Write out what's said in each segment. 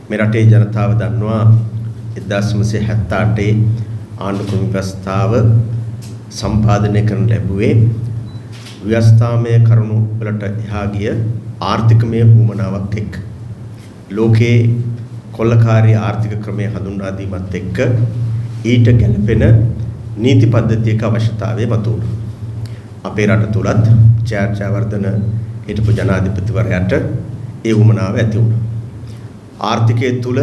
මේ රටේ ජනතාව දන්නවා 1978 ආණ්ඩුක්‍රම ව්‍යවස්ථාව සම්පාදනය කරන ලැබුවේ ව්‍යවස්ථාමය කරුණු වලට එහා ගිය ආර්ථිකමය වුමනාවක් එක්ක. ලෝකේ කොල්ලකාරී ආර්ථික ක්‍රමය හඳුන්වා දීමත් එක්ක ඊට ගැළපෙන නීති පද්ධතියක අවශ්‍යතාවය මතුවුණා. අපේ රට තුලත් ජයවර්ධන හිටපු ජනාධිපතිවරයාට ඒ වුමනාව ඇති වුණා. ආර්ථිකයේ තුල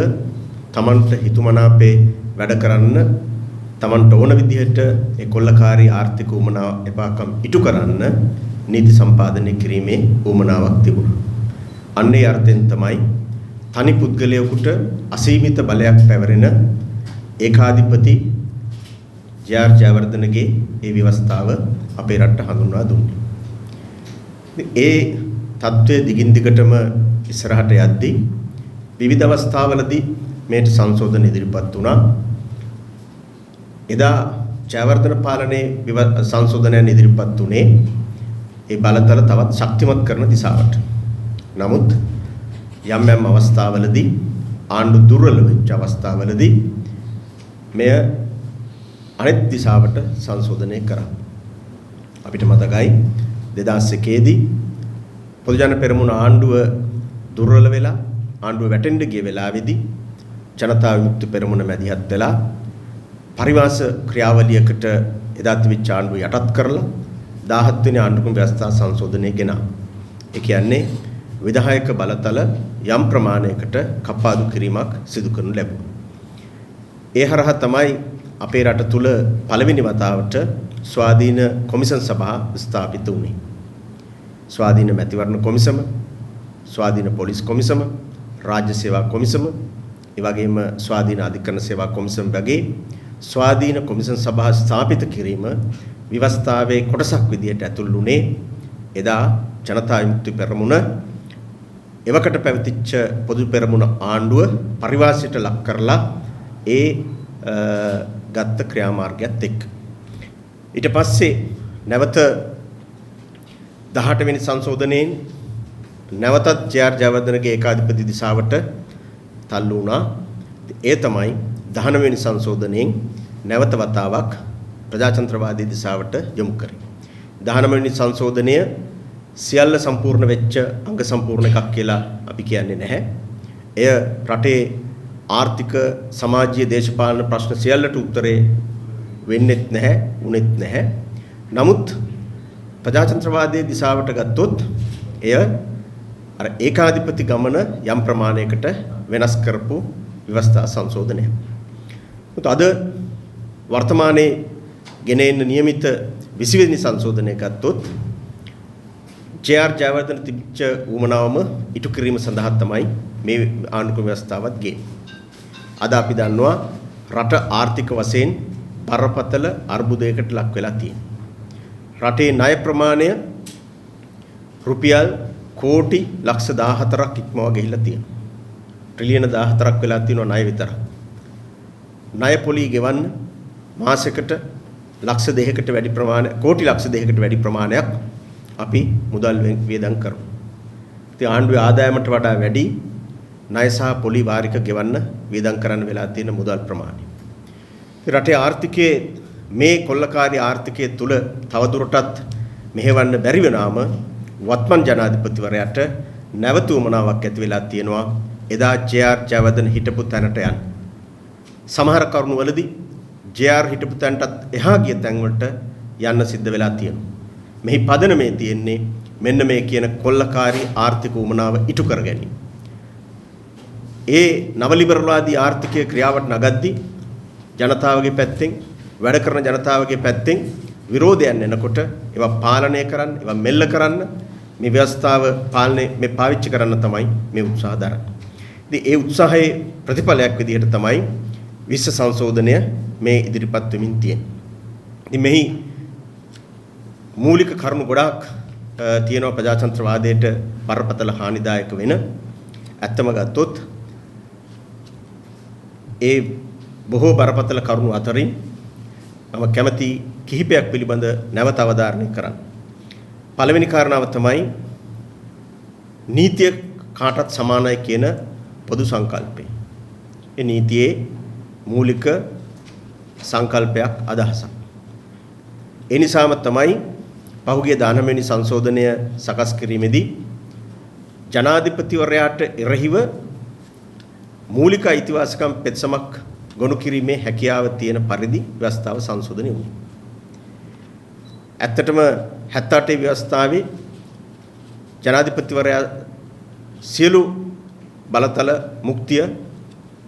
තමන්ට හිතුමනාපේ වැඩ කරන්න තමන්ට ඕන විදිහට ඒ කොල්ලකාරී ආර්ථික වුමනාව එපාකම් ඉටු කරන්න නීති සම්පාදනය කිරීමේ වුමනාවක් තිබුණා. අන්නේ අර්ථයෙන් තමයි තනි පුද්ගලයෙකුට අසීමිත බලයක් පැවරෙන ඒකාධිපති ජයවර්ධනගේ ඒ ව්‍යවස්ථාව අපේ රටට හඳුන්වා දුන්නේ. ඒ තත්ත්වයේ දිගින් දිගටම ඉස්සරහට යද්දී විවිධ අවස්ථාවලදී මේට සංශෝධන ඉදිරිපත් වුණා. එදා ජයවර්ධන පාලනයේ සංශෝධනයන් ඉදිරිපත් වුණේ ඒ බලතල තවත් ශක්තිමත් කරන දිශාවට. නමුත් යම් යම් අවස්ථාවලදී ආණ්ඩු දුර්වල වෙච්ච අවස්ථාවලදී මෙය අනෙක් දිශාවට සංශෝධනය කරා. අපිට මතකයි 2001 දී පොදු ජන පෙරමුණ ආණ්ඩුව දුර්වල වෙලා ආණ්ඩුව වැටෙන්න ගිය වෙලාවේදී ජනතා විමුක්ති පෙරමුණ මැදිහත් වෙලා පරිවාස ක්‍රියාවලියකට එදා තිබිච්ච ආණ්ඩුව යටත් කරලා 17 වෙනි ආණ්ඩුක්‍රම ව්‍යවස්ථා සංශෝධනය ගෙනා. ඒ කියන්නේ විධායක බලතල යම් ප්‍රමාණයකට කපාදු කිරීමක් සිදු කරනු ලැබුණා. ඒ හරහා තමයි අපේ රට තුල පළවෙනි වතාවට ස්වාධීන කොමිෂන් සභා ස්ථාපිත වුණේ. ස්වාධීන මැතිවරණ කොමිසම, ස්වාධීන පොලිස් කොමිසම, රාජ්‍ය සේවා කොමිසම, ඒ වගේම ස්වාධීන අධිකරණ සේවා කොමිසම වගේ ස්වාධීන කොමිෂන් සභා ස්ථාපිත කිරීම ව්‍යවස්ථාවේ කොටසක් විදිහට ඇතුල් වුණේ එදා ජනතා විමුක්ති පෙරමුණ එවකට පැවතිච්ච පොදු පෙරමුණ ආණ්ඩුව පරිවාසයට ලක් කරලා ඒ ගත්ත ක්‍රියාමාර්ගයත් එක්ක. ඊට පස්සේ නැවත 18 වෙනි සංශෝධනයෙන් නැවතත් ජයවර්ධනගේ ඒකාධිපති දිශාවට තල්ලු වුණා. ඒ තමයි 19 වෙනි සංශෝධනයෙන් නැවත වතාවක් ප්‍රජාතන්ත්‍රවාදී දිශාවට යොමු කරේ. 19 වෙනි සංශෝධනය සියල්ල සම්පූර්ණ වෙච්ච අංග සම්පූර්ණ එකක් කියලා අපි කියන්නේ නැහැ. එය රටේ ආර්ථික සමාජීය දේශපාලන ප්‍රශ්න සියල්ලට උත්තරේ වෙන්නෙත් නැහැ, උනේත් නැහැ. නමුත් ප්‍රජාතන්ත්‍රවාදී දිශාවට ගත්තොත් එය අර ඒකාධිපති ගමන යම් ප්‍රමාණයකට වෙනස් කරපු ව්‍යවස්ථා සංශෝධනය. අද වර්තමානයේ ගෙන එන નિયમિત 20 වෙනි සංශෝධනය ගත්තොත් ජයවර්ධන තිබිච්ච වුමනාවම ඉටු කිරීම සඳහා තමයි මේ ආණ්ඩුක්‍රම ව්‍යවස්ථාවත් ගේන්නේ. අද අපි දන්නවා රට ආර්ථික වශයෙන් බරපතල අර්බුදයකට ලක් වෙලා තියෙනවා. රටේ ණය ප්‍රමාණය රුපියල් කෝටි ලක්ෂ 14ක් ඉක්මවා ගිහිල්ලා තියෙනවා. ට්‍රිලියන 14ක් වෙලා තියෙනවා ණය විතරක්. ණය පොලී ගෙවන්න මාසයකට ලක්ෂ 2කට වැඩි ප්‍රමාණයක් කෝටි ලක්ෂ 2කට වැඩි ප්‍රමාණයක් අපි මුදල් වියදම් කරමු. ඉතින් ආණ්ඩුවේ ආදායමට වඩා වැඩි ණය සහ පොලි වාරික ගෙවන්න වියදම් කරන්න වෙලා තියෙන මුදල් ප්‍රමාණය. රටේ ආර්ථිකයේ මේ කොල්ලකාරී ආර්ථිකයේ තුල තවදුරටත් මෙහෙවන්න බැරි වෙනාම වත්මන් ජනාධිපතිවරයාට නැවතුමනාවක් ඇති වෙලා තියෙනවා එදා ජයවර්ධන හිටපු තැනට යන්න. සමහර කරුණු වලදී හිටපු තැනටත් එහා ගිය තැන් වලට යන්න සිද්ධ වෙලා තියෙනවා. මෙහි පදනමේ තියෙන්නේ මෙන්න මේ කියන කොල්ලකාරී ආර්ථික උමනාව ඉටු කර ගැනීම. ඒ නව ලිබරල්වාදී ආර්ථිකයේ ක්‍රියාවට නගද්දී ජනතාවගේ පැත්තෙන් වැඩ කරන ජනතාවගේ පැත්තෙන් විරෝධයන් එනකොට ඒවා පාලනය කරන්න, ඒවා මෙල්ල කරන්න මේ ව්‍යවස්ථාව මේ පාවිච්චි කරන්න තමයි මේ උත්සාහ දරන්නේ. ඉතින් ඒ උත්සාහයේ ප්‍රතිඵලයක් විදිහට තමයි විශ්ව සංශෝධනය මේ ඉදිරිපත් වෙමින් තියෙන්නේ. ඉතින් මෙහි මූලික කරුණු ගොඩාක් තියෙනවා ප්‍රජාතන්ත්‍රවාදයට බරපතල හානිදායක වෙන. ඇත්තම ගත්තොත් ඒ බොහෝ බරපතල කරුණු අතරින් මම කැමති කිහිපයක් පිළිබඳ නැවත අවධාරණය කරන්න. පළවෙනි කාරණාව තමයි නීතිය කාටත් සමානයි කියන පොදු සංකල්පය. ඒ නීතියේ මූලික සංකල්පයක් අදහසක්. ඒ නිසාම තමයි පහුගිය 19 වෙනි සංශෝධනය සකස් කිරීමේදී ජනාධිපතිවරයාට එරෙහිව මූලික අයිතිවාසිකම් පෙත්සමක් ගොනු කිරීමේ හැකියාව තියෙන පරිදි ව්‍යවස්ථාව සංශෝධනය වුණා. ඇත්තටම 78 ව්‍යවස්ථාවේ ජනාධිපතිවරයා සියලු බලතල මුක්තිය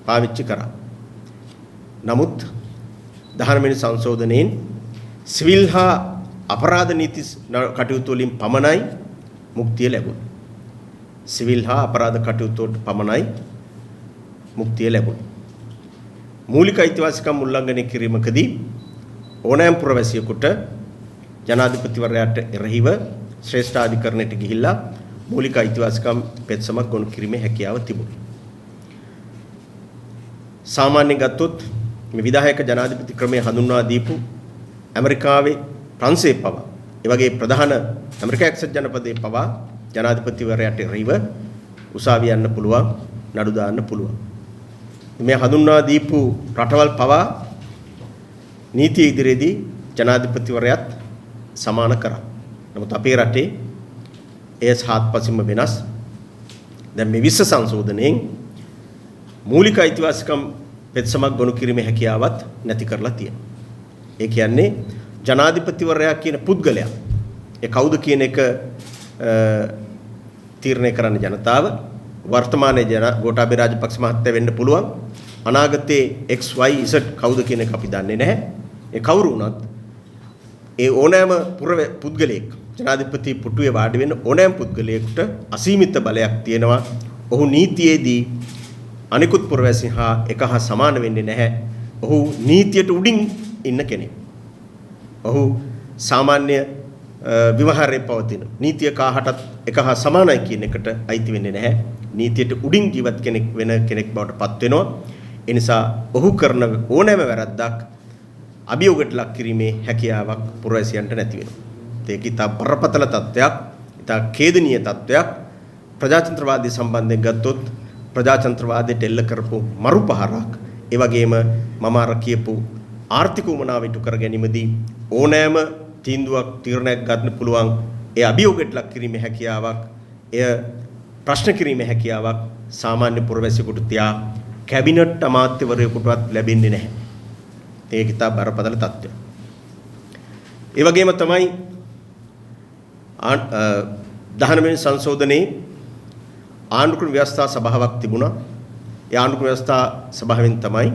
පාවිච්චි කරා. නමුත් 19 වෙනි සංශෝධනයෙන් සිවිල් හා අපරාධ නීති කටයුතු වලින් පමණයි මුක්තිය ලැබුණේ. සිවිල් හා අපරාධ කටයුතු වලට පමණයි මුක්තිය ලැබුණේ. මූලික අයිතිවාසිකම් උල්ලංඝනය කිරීමකදී ඕනෑම පුරවැසියෙකුට ජනාධිපතිවරයාට එරෙහිව ශ්‍රේෂ්ඨාධිකරණයට ගිහිල්ලා මූලික අයිතිවාසිකම් පෙත්සමක් ගොනු කිරීමේ හැකියාව තිබුණා. සාමාන්‍යයෙන් ගත්තොත් මේ විධායක ජනාධිපති ක්‍රමය හඳුන්වා දීපු ඇමරිකාවේ ප්‍රංශයේ පවා ඒ වගේ ප්‍රධාන ඇමරිකා එක්සත් ජනපදයේ පවා ජනාධිපතිවරයාට එරෙහිව උසාවිය යන්න පුළුවන්, නඩු දාන්න පුළුවන්. මේ හඳුන්වා දීපු රටවල් පවා නීතිය ඉදිරියේදී ජනාධිපතිවරයාත් සමාන කරා. නමුත් අපේ රටේ එය හාත්පසින්ම වෙනස්. දැන් මේ විශ්ව සංශෝධනයෙන් මූලික අයිතිවාසිකම් පෙත්සමක් ගොනු කිරීමේ හැකියාවත් නැති කරලා තියෙනවා. ඒ කියන්නේ ජනාධිපතිවරයා කියන පුද්ගලයා ඒ කවුද කියන එක තීරණය කරන්න ජනතාව. වර්තමානයේ ගෝඨාභය රාජපක්ෂ මහත්තයා වෙන්න පුළුවන්. අනාගතයේ XYZ කවුද කියන එක අපි දන්නේ නැහැ. ඒ කවුරු වුණත් ඒ ඕනෑම පුද්ගලයෙක් ජනාධිපති පුටුවේ වාඩි වෙන ඕනෑම පුද්ගලයෙකුට අසීමිත බලයක් තියෙනවා. ඔහු නීතියේදී අනිකුත් පුරවැසියන් හා එක හා සමාන වෙන්නේ නැහැ. ඔහු නීතියට උඩින් ඉන්න කෙනෙක්. ඔහු සාමාන්‍ය විවහාරයේ පවතින නීතිය කාහටත් එක හා සමානයි කියන එකට අයිති වෙන්නේ නැහැ. නීතියට උඩින් ජීවත් කෙනෙක් වෙන කෙනෙක් බවට පත් වෙනවා. ඒ නිසා ඔහු කරන ඕනෑම වැරද්දක් අභියෝගයට ලක් කිරීමේ හැකියාවක් පුරවැසියන්ට නැති වෙනවා. ඒක ඉතා බරපතල තත්ත්වයක්, ඉතා ඛේදනීය තත්ත්වයක්. ප්‍රජාතන්ත්‍රවාදී සම්බන්ධයෙන් ගත්තොත් ප්‍රජාතන්ත්‍රවාදයට එල්ල කරපු මරුපහරක්, ඒ වගේම මම අර කියපු ආර්ථික උමනාව ඉටු කර ගැනීමදී ඕනෑම තීන්දුවක් තීරණයක් ගන්න පුළුවන් ඒ අභියෝගයට ලක් කිරීමේ හැකියාවක්, එය ප්‍රශ්න කිරීමේ හැකියාවක් සාමාන්‍ය පුරවැසියෙකුට තියා කැබිනට් අමාත්‍යවරයෙකුටවත් ලැබෙන්නේ නැහැ. ඒක ඉතා බරපතල තත්ත්වයක්. ඒ වගේම තමයි 19 වෙනි සංශෝධනයේ ආණ්ඩුක්‍රම ව්‍යවස්ථා සභාවක් තිබුණා. ඒ ආණ්ඩුක්‍රම ව්‍යවස්ථා සභාවෙන් තමයි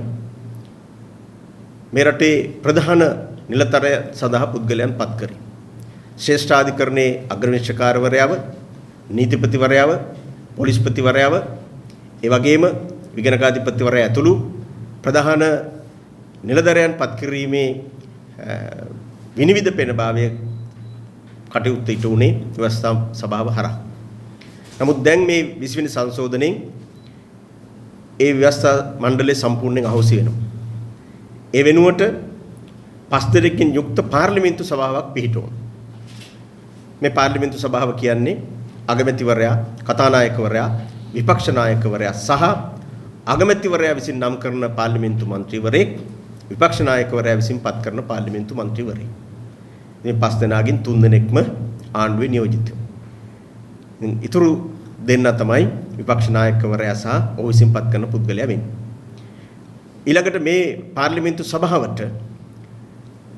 මේ රටේ ප්‍රධාන නිලතරය සඳහා පුද්ගලයන් පත් කරේ. ශ්‍රේෂ්ඨාධිකරණයේ අග්‍රවේශකාරවරයාව, නීතිපතිවරයාව, පොලිස්පතිවරයාව, ඒ වගේම විගණකාධිපතිවරයා ඇතුළු ප්‍රධාන නිලධරයන් පත් කිරීමේ විනිවිද පෙනභාවය කටයුත්ත ඉටු වුණේ ව්‍යවස්ථා සභාව හරහා. නමුත් දැන් මේ 20 වෙනි සංශෝධනයෙන් ඒ ව්‍යවස්ථා මණ්ඩලය සම්පූර්ණයෙන් අහෝසි වෙනවා. ඒ වෙනුවට 5 දෙනෙක්ගෙන් යුක්ත පාර්ලිමේන්තු සභාවක් පිහිටවනවා. මේ පාර්ලිමේන්තු සභාව කියන්නේ අගමැතිවරයා, කතානායකවරයා, විපක්ෂ නායකවරයා සහ අගමැතිවරයා විසින් නම් කරන පාර්ලිමේන්තු මන්ත්‍රීවරයෙක්, විපක්ෂ නායකවරයා විසින් පත් කරන පාර්ලිමේන්තු මන්ත්‍රීවරයෙක්. මේ 5 දෙනාගෙන් 3 දෙනෙක්ම ආණ්ඩුවේ නියෝජිතයෝ. ඉතුරු දෙන්න තමයි විපක්ෂ නායකවරයා සහ ඔහු විසින් පත් කරන පුද්ගලයා වෙන්නේ. ඊළඟට මේ පාර්ලිමේන්තු සභාවට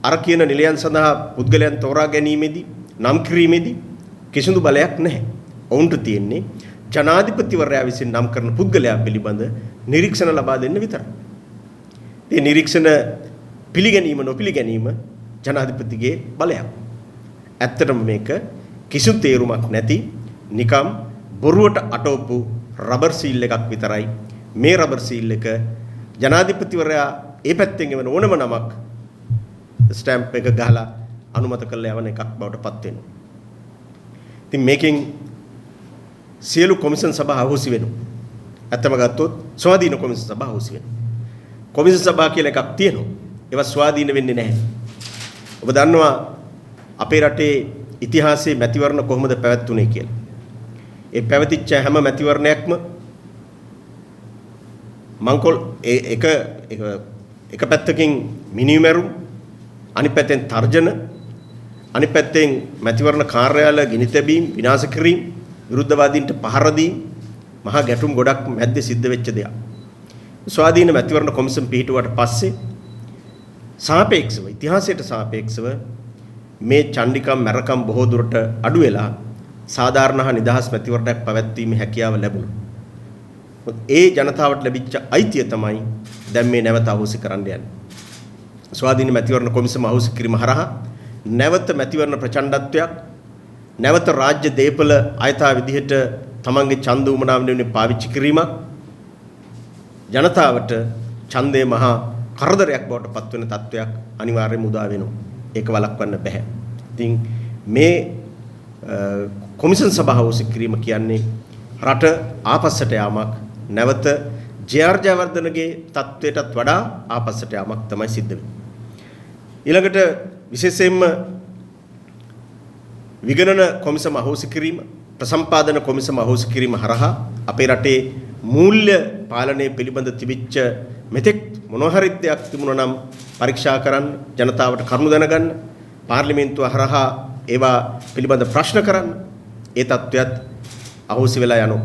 අර කියන නිලයන් සඳහා පුද්ගලයන් තෝරා ගැනීමේදී, නම් කිරීමේදී කිසිදු බලයක් නැහැ. ඔවුන්ට තියෙන්නේ ජනාධිපතිවරයා විසින් නම් කරන පුද්ගලයා පිළිබඳ නිරීක්ෂණ ලබා දෙන්න විතරයි. ඒ නිරීක්ෂණ පිළිගැනීම නොපිළිගැනීම ජනාධිපතිගේ බලයක්. ඇත්තටම මේක කිසිදු තේරුමක් නැති නිකම් බොරුවට අටවපු රබර් සීල් එකක් විතරයි. මේ රබර් සීල් එක ජනාධිපතිවරයා ඒ පැත්තෙන් එවන ඕනම නමක් ස්ටැම්ප් එක ගහලා අනුමත කරලා යවන එකක් බවට පත් වෙනවා. ඉතින් මේකෙන් සියලු කොමිෂන් සභා අහෝසි වෙනවා. ඇත්තම ගත්තොත් ස්වාධීන කොමිෂන් සභා අහෝසි වෙනවා. කොමිෂන් සභා කියලා එකක් තියෙනවා. ඒවා ස්වාධීන වෙන්නේ නැහැ. ඔබ දන්නවා අපේ රටේ ඉතිහාසයේ මැතිවරණ කොහොමද පැවැත්ුනේ කියලා. ඒ පැවතිච්ච හැම මැතිවරණයක්ම මංකොල් එක පැත්තකින් මිනිමෙරු අනිත් පැත්තෙන් තර්ජන අනිත් පැත්තෙන් මැතිවරණ කාර්යාලය ගිනි තැබීම් විනාශ කිරීම විරුද්ධවාදීන්ට පහර දීම මහා ගැටුම් ගොඩක් මැද්දේ සිද්ධ වෙච්ච දෙයක්. ස්වාධීන මැතිවරණ කොමිසම පිහිටුවාට පස්සේ සාපේක්ෂව ඉතිහාසයට සාපේක්ෂව මේ චණ්ඩිකම් මැරකම් බොහෝ දුරට අඩු වෙලා සාධාරණ හා නිදහස් මැතිවරණයක් පැවැත්වීමේ හැකියාව ලැබුණා. ඒ ජනතාවට ලැබිච්ච අයිතිය තමයි දැන් මේ නැවත අහෝසි කරන්න යන්නේ. ස්වාධීන මැතිවරණ කොමිසම අහෝසි කිරීම හරහා නැවත මැතිවරණ ප්‍රචණ්ඩත්වයක් නැවත රාජ්‍ය දේපල අයථා විදිහට තමන්ගේ ඡන්ද උමනාව වෙනුවෙන් පාවිච්චි කිරීමක් ජනතාවට ඡන්දේ මහා කරදරයක් බවට පත් වෙන තත්වයක් අනිවාර්යයෙන්ම උදා වෙනවා. ඒක වළක්වන්න බෑ. ඉතින් මේ කොමිෂන් සභාව ඔස්සේ කිරීම කියන්නේ රට ආපස්සට යාමක් නැවත ජේ.ආර්. ජයවර්ධනගේ තත්වයටත් වඩා ආපස්සට යාමක් තමයි සිද්ධ වෙන්නේ. ඊළඟට විශේෂයෙන්ම විගණන කොමිසම අහෝසි කිරීම ප්‍රසම්පාදන කොමිසම අහෝසි කිරීම හරහා අපේ රටේ මූල්‍ය පාලනය පිළිබඳ තිබිච්ච මෙතෙක් මොනවා හරි දෙයක් තිබුණා නම් පරීක්ෂා කරන්න ජනතාවට කරුණු දැනගන්න පාර්ලිමේන්තුව හරහා ඒවා පිළිබඳ ප්‍රශ්න කරන්න ඒ තත්ත්වයක් අහෝසි වෙලා යනවා.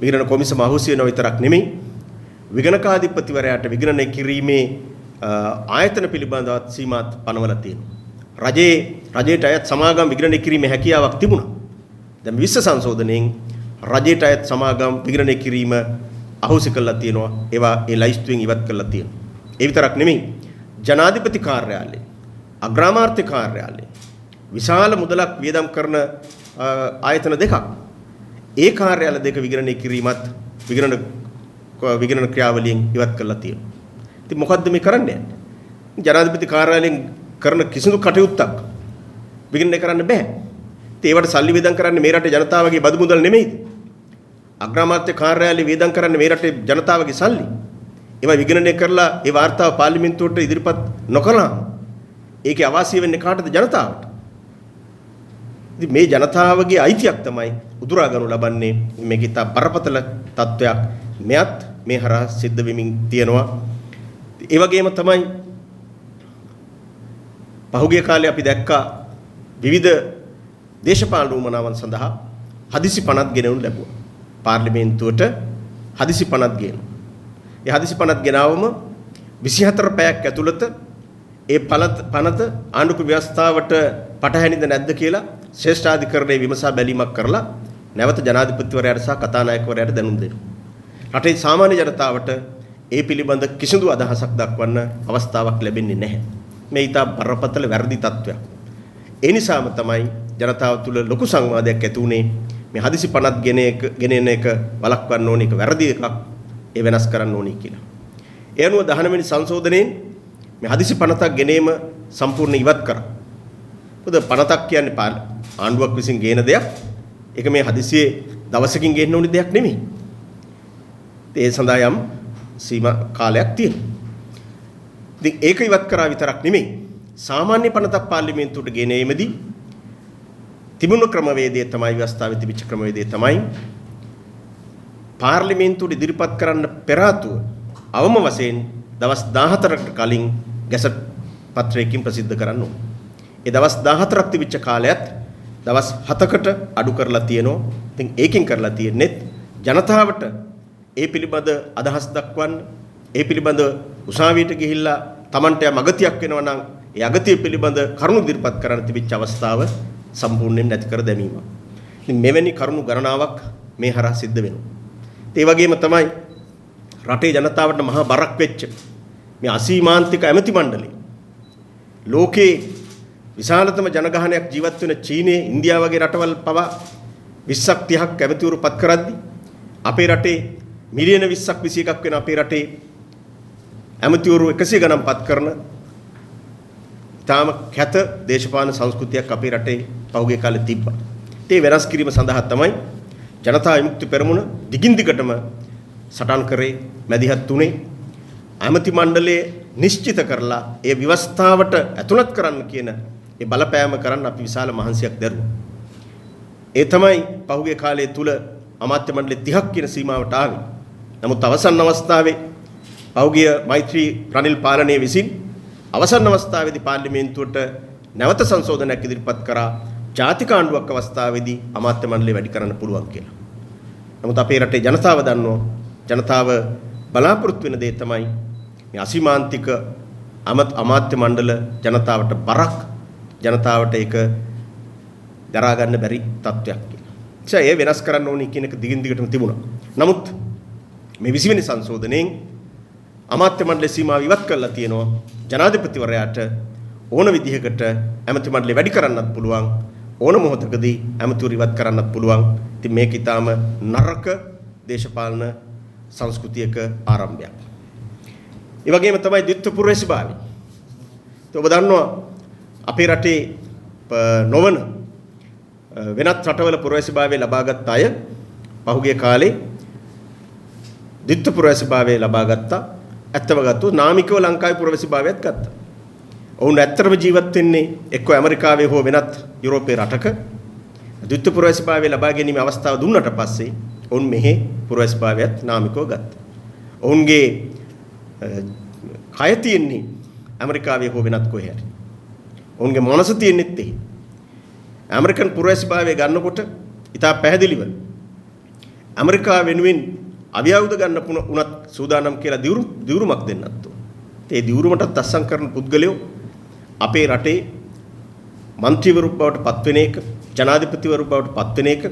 විගණන කොමිසම අහෝසි වෙනව විතරක් නෙමෙයි විගණකාධිපතිවරයාට විගණනය කිරීමේ ආයතන පිළිබඳව සීමාත් පනවලා තියෙනවා. රජයට අයත් සමාගම් විගණනය කිරීමේ හැකියාවක් තිබුණා. දැන් විශ්ව සංශෝධනයෙන් රජයට අයත් සමාගම් විගණනය කිරීම අහෝසි කරලා තියෙනවා. ඒවා ඒ ලයිස්තුවෙන් ඉවත් කරලා තියෙනවා. ඒ විතරක් නෙමෙයි ජනාධිපති කාර්යාලය, අග්‍රාමාත්‍ය කාර්යාලය විශාල මුදලක් වියදම් කරන ආයතන දෙකක්. ඒ කාර්යාල දෙක විගණනය කිරීමත් විගණන ක්‍රියාවලියෙන් ඉවත් කරලා තියෙනවා. ඉතින් මොකද්ද මේ කරන්නේ? ජනාධිපති කාර්යාලයෙන් කරන කිසිදු කටයුත්තක් විගණනය කරන්න බෑ. ඉතින් ඒවට සල්ලි වියදම් කරන්නේ මේ රටේ ජනතාවගේ බදු මුදල් නෙමෙයිද? අග්‍රාමාත්‍ය කාර්යාලය වියදම් කරන්නේ මේ රටේ ජනතාවගේ සල්ලි. ඒවා විගණනය කරලා ඒ වාර්තාව පාර්ලිමේන්තුවට ඉදිරිපත් නොකළාම ඒකේ අවාසිය වෙන්නේ කාටද? ජනතාවට. ඉතින් මේ ජනතාවගේ අයිතියක් තමයි උදුරා ගනු ලබන්නේ. මේක ඉතා බරපතල තත්වයක්. මෙයත් මේ හරහා සිද්ධ වෙමින් තියෙනවා. ඒ වගේම තමයි පහුගිය කාලේ අපි දැක්කා විවිධ දේශපාලන උමනාවන් සඳහා හදිසි පනත් ගෙනවනු ලැබුවා. පාර්ලිමේන්තුවට හදිසි පනත් ගෙනවා. ඒ හදිසි පනත් ගෙනාවම 24 පැයක් ඇතුළත ඒ පනත ආණ්ඩුක්‍රම ව්‍යවස්ථාවට පටහැනිද නැද්ද කියලා ශ්‍රේෂ්ඨාධිකරණයේ විමසා බැලීමක් කරලා නැවත ජනාධිපතිවරයාට සහ කතානායකවරයාට දැනුම් දෙනවා. රටේ සාමාන්‍ය ජනතාවට ඒ පිළිබඳ කිසිදු අදහසක් දක්වන්න අවස්ථාවක් ලැබෙන්නේ නැහැ. මේ ඊට බරපතල වැරදි තත්වයක්. ඒ නිසාම තමයි ජනතාව තුළ ලොකු සංවාදයක් ඇති වුණේ මේ හදිසි පනත් ගෙනෙන එක වළක්වන්න ඕනේ, ඒක වැරදි එකක්, ඒ වෙනස් කරන්න ඕනේ කියලා. ඒ අනුව 19 වෙනි සංශෝධනයෙන් මේ හදිසි පනතක් ගෙනීම සම්පූර්ණ ඉවත් කරා. මොකද පනතක් කියන්නේ ආණ්ඩුවක් විසින් ගේන දෙයක්. ඒක මේ හදිසියේ දවසකින් ගේන්න ඕනි දෙයක් නෙමෙයි. ඒ සඳහා යම් සීමා කාලයක් තියෙනවා. ඉතින් ඒක ඉවත් කරා විතරක් නෙමෙයි. සාමාන්‍ය පනතක් පාර්ලිමේන්තුවට ගෙනීමේදී තිබුණු ක්‍රමවේදය තමයි ව්‍යවස්ථාවේ තිබිච්ච ක්‍රමවේදය තමයි පාර්ලිමේන්තුවට ඉදිරිපත් කරන්න පෙර ආතුව අවම වශයෙන් දවස් 14කට කලින් ගැසට් පත්‍රයකින් ප්‍රසිද්ධ කරන්න ඕනේ. ඒ දවස් 14ක් තිබිච්ච කාලයත් දවස් 7කට අඩු කරලා තියෙනවා. ඉතින් ඒකෙන් කරලා තියෙන්නේ ජනතාවට ඒ පිළිබඳ අදහස් දක්වන්න, ඒ පිළිබඳ උසාවියට ගිහිල්ලා Tamanට අගතියක් වෙනවා නම් ඒ අගතිය පිළිබඳ කරුණු ඉදිරිපත් කරන්න තිබිච්ච අවස්ථාව සම්පූර්ණයෙන් නැති කර දැමීම. ඉතින් මෙවැනි කරුණු ගණනාවක් මේ හරහා සිද්ධ වෙනවා. ඒ වගේම තමයි රටේ ජනතාවට මහා බරක් වෙච්ච මේ අසීමාන්තික ඇමති මණ්ඩලය ලෝකේ විශාලතම ජනගහනයක් ජීවත් වෙන චීනයේ, ඉන්දියාව වගේ රටවල් පවා 20ක් 30ක් ඇමතිවරු පත් කරද්දී අපේ රටේ මිලියන 20ක් 21ක් වෙන අපේ රටේ ඇමතිවරු 100 ගණන් පත් කරන තාම කැත දේශපාලන සංස්කෘතියක් අපේ රටේ පහුගිය කාලේ තිබ්බා. ඒ වෙනස් කිරීම සඳහා තමයි ජනතා විමුක්ති පෙරමුණ දිගින් දිගටම සටන් කරේ, මැදිහත් උනේ. ඇමති මණ්ඩලයේ නිශ්චිත කරලා ඒ ව්‍යවස්ථාවට ඇතුළත් කරන්න කියන ඒ බලපෑම කරන්න අපි විශාල මහන්සියක් දැරුවා. ඒ තමයි පහුගිය කාලයේ තුල අමාත්‍ය මණ්ඩලයේ 30ක් කියන සීමාවට ආවේ. නමුත් අවසන් අවස්ථාවේ පෞගිය මෛත්‍රී රනිල් පාලනයේ විසින් අවසන් අවස්ථාවේදී පාර්ලිමේන්තුවට නැවත සංශෝධනයක් ඉදිරිපත් කරා ජාතික ආණ්ඩුවක් අවස්ථාවේදී අමාත්‍ය මණ්ඩලය වැඩි කරන්න පුළුවන් කියලා. නමුත් අපේ රටේ ජනතාව දන්නවා ජනතාව බලාපොරොත්තු වෙන දේ තමයි මේ අසීමාන්තික අමාත්‍ය මණ්ඩල ජනතාවට බරක් ජනතාවට ඒක දරා ගන්න බැරි තත්ත්වයක් කියලා. ඒ වෙනස් කරන්න ඕනි කියන එක දිගින් දිගටම තිබුණා. නමුත් මේ 20 වෙනි සංශෝධනයෙන් අමාත්‍ය මණ්ඩලයේ සීමාව ඉවත් කරලා තියෙනවා. ජනාධිපතිවරයාට ඕන විදිහකට ඇමති මණ්ඩලය වැඩි කරන්නත් පුළුවන්. ඕන මොහොතකදී ඇමතිවරු ඉවත් කරන්නත් පුළුවන්. ඉතින් මේක ඊටාම නරක දේශපාලන සංස්කෘතියක ආරම්භයක්. ඒ වගේම තමයි ද්විත්ව පුරවැසිභාවය. ඔබ දන්නවා අපේ රටේ නොවන වෙනත් රටවල පුරවැසිභාවය ලබාගත් අය පහුගිය කාලේ ද්විත්ව පුරවැසිභාවය ලබා ගත්තා. ඇත්තම ගත්තොත් නාමිකව ලංකාවේ පුරවැසිභාවයත් ගත්තා. ඔවුන් ඇත්තටම ජීවත් වෙන්නේ එක්ක ඇමරිකාවේ හෝ වෙනත් යුරෝපේ රටක. ද්විත්ව පුරවැසිභාවය ලබා ගැනීම අවස්ථාව දුන්නට පස්සේ ඔවුන් මෙහි පුරවැසිභාවයත් නාමිකව ගත්තා. ඔවුන්ගේ කය තියෙන්නේ ඇමරිකාවේ හෝ වෙනත් කොහේ හරි. ඔවුන්ගේ මනස තියෙන්නේත් එහි. ඇමරිකන් පුරවැසිභාවය ගන්නකොට ඉතා පැහැදිලිව ඇමරිකාව වෙනුවෙන් අවියවුද ගන්න උනත් සූදානම් කියලා දිවුරුමක් දෙන්නත් ඕන. ඒ දිවුරුමටත් අත්සන් කරන පුද්ගලයෝ අපේ රටේ മന്ത്രിවරු බවට පත්වෙන එක, ජනාධිපතිවරු බවට පත්වෙන එක,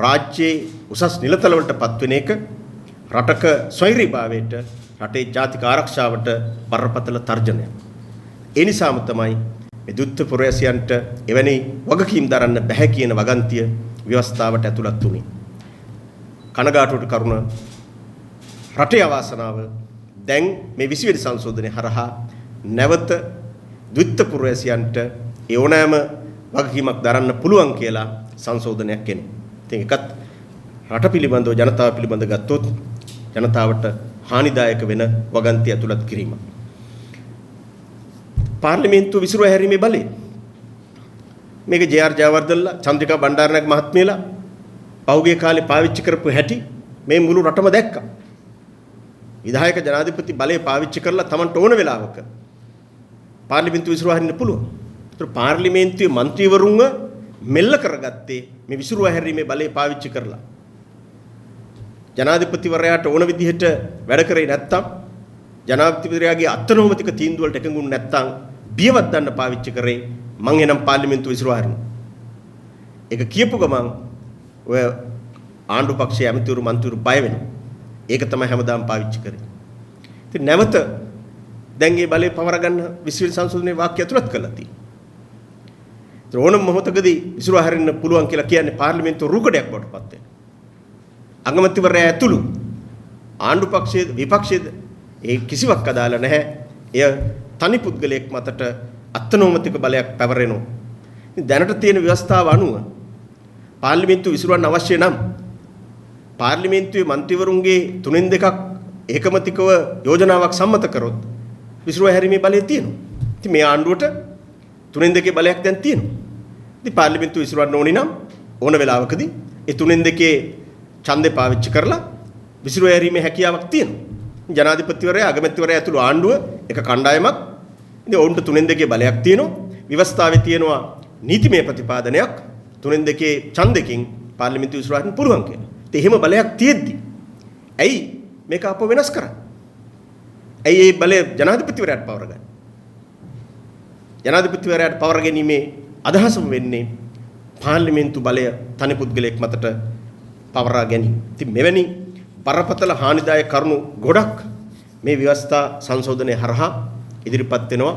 රාජ්‍යයේ උසස් නිලතල වලට පත්වෙන එක, රටක ස්වෛරීභාවයට, රටේ ජාතික ආරක්ෂාවට බරපතල තර්ජනයක්. ඒ නිසාම තමයි මේ ද්විත්ව පුරවැසියන්ට එවැනි වගකීම් දරන්න බැහැ කියන වගන්තිය ව්‍යවස්ථාවට ඇතුළත් වුණේ. කනගාටුවට කරුණ රටේ අවාසනාව දැන් මේ 20 වෙනි සංශෝධනයේ හරහා නැවත ද්විත්ව පුරවැසියන්ට ඒ ඕනෑම වගකීමක් දරන්න පුළුවන් කියලා සංශෝධනයක් එනවා. ඉතින් ඒකත් රට පිළිබඳව ජනතාව පිළිබඳව ගත්තොත් ජනතාවට හානිදායක වෙන වගන්ති ඇතුළත් කිරීම. පාර්ලිමේන්තුව විසිරුව හැරීමේ බලය මේක ජේ.ආර්. ජයවර්ධනලා චන්ද්‍රිකා බණ්ඩාරනායක මහත්මියලා පහුගිය කාලේ පාවිච්චි කරපු හැටි මේ මුළු රටම දැක්කා. විධායක ජනාධිපති බලය පාවිච්චි කරලා Tamanට ඕන වෙලාවක පාර්ලිමේන්තුව විසිරුව හරින්න පුළුවන්. ඒතර පාර්ලිමේන්තුවේ മന്ത്രിවරුන්ව මෙල්ල කරගත්තේ මේ විසිරුව හැරීමේ බලය පාවිච්චි කරලා. ජනාධිපතිවරයාට ඕන විදිහට වැඩ කරේ නැත්තම් ජනාධිපතිවරයාගේ අත්නෝමතික තීන්දුව වලට එකඟුනේ නැත්තම් බියවත් දන්න පාවිච්චි කරේ මං එනම් පාර්ලිමේන්තුව විසිරුව හරිනවා. ඒක කියපු ගමන් ඔය ආණ්ඩු පක්ෂයේ ඇමතිවරු මන්ත්‍රීවරු බය වෙනවා. ඒක තමයි හැමදාම පාවිච්චි කරේ. ඉතින් නැවත දැන් මේ බලය පවර ගන්න 20 වෙනි සංශෝධනයේ වාක්‍ය ඇතුළත් කරලා තියෙනවා. ඒ ඕනම මොහොතකදී විසිරුව හරින්න පුළුවන් කියලා කියන්නේ පාර්ලිමේන්තුව රුකඩයක් බවට පත් වෙනවා. අගමැතිවරයා ඇතුළු ආණ්ඩු පක්ෂයේ විපක්ෂයේ ඒ කිසිවක් අදාළ නැහැ. එය තනි පුද්ගලයෙක් මතට අත්නෝමතික බලයක් පැවරෙනවා. ඉතින් දැනට තියෙන ව්‍යවස්ථාව අනුව පාර්ලිමේන්තුව විසිරවන්න අවශ්‍ය නම් පාර්ලිමේන්තුවේ മന്ത്രിවරුන්ගේ 3/2ක් ඒකමතිකව යෝජනාවක් සම්මත කරොත් විසිරුව හැරීමේ බලය තියෙනවා. ඉතින් මේ ආණ්ඩුවට 3/2 බලයක් දැන් තියෙනවා. ඉතින් පාර්ලිමේන්තුව විසිරවන්න ඕනි නම් ඕන වෙලාවකදී ඒ 3/2 ඡන්දේ පාවිච්චි කරලා විසිරුව හැරීමේ හැකියාවක් තියෙනවා. ජනාධිපතිවරයා අගමැතිවරයා ඇතුළු ආණ්ඩුව එක කණ්ඩායමක්. ඉතින් ඔවුන්ට 3/2 බලයක් තියෙනවා. ව්‍යවස්ථාවේ තියෙනවා නීතිමය ප්‍රතිපාදනයක් 3/2 ඡන්දකින් පාර්ලිමේන්තුව විසිරවන්න පුළුවන් කියලා. ඉතින් එහෙම බලයක් තියෙද්දි ඇයි මේක අපව වෙනස් කරන්නේ? ඇයි මේ බලය ජනාධිපතිවරයාට පවර ගන්න? ජනාධිපතිවරයාට පවර ගැනීමේ අදහසම වෙන්නේ පාර්ලිමේන්තු බලය තනි පුද්ගලයෙක් මතට පවරා ගැනීම. ඉතින් මෙවැනි බරපතල හානිදායක කරුණු ගොඩක් මේ ව්‍යවස්ථා සංශෝධනයේ හරහා ඉදිරිපත් වෙනවා.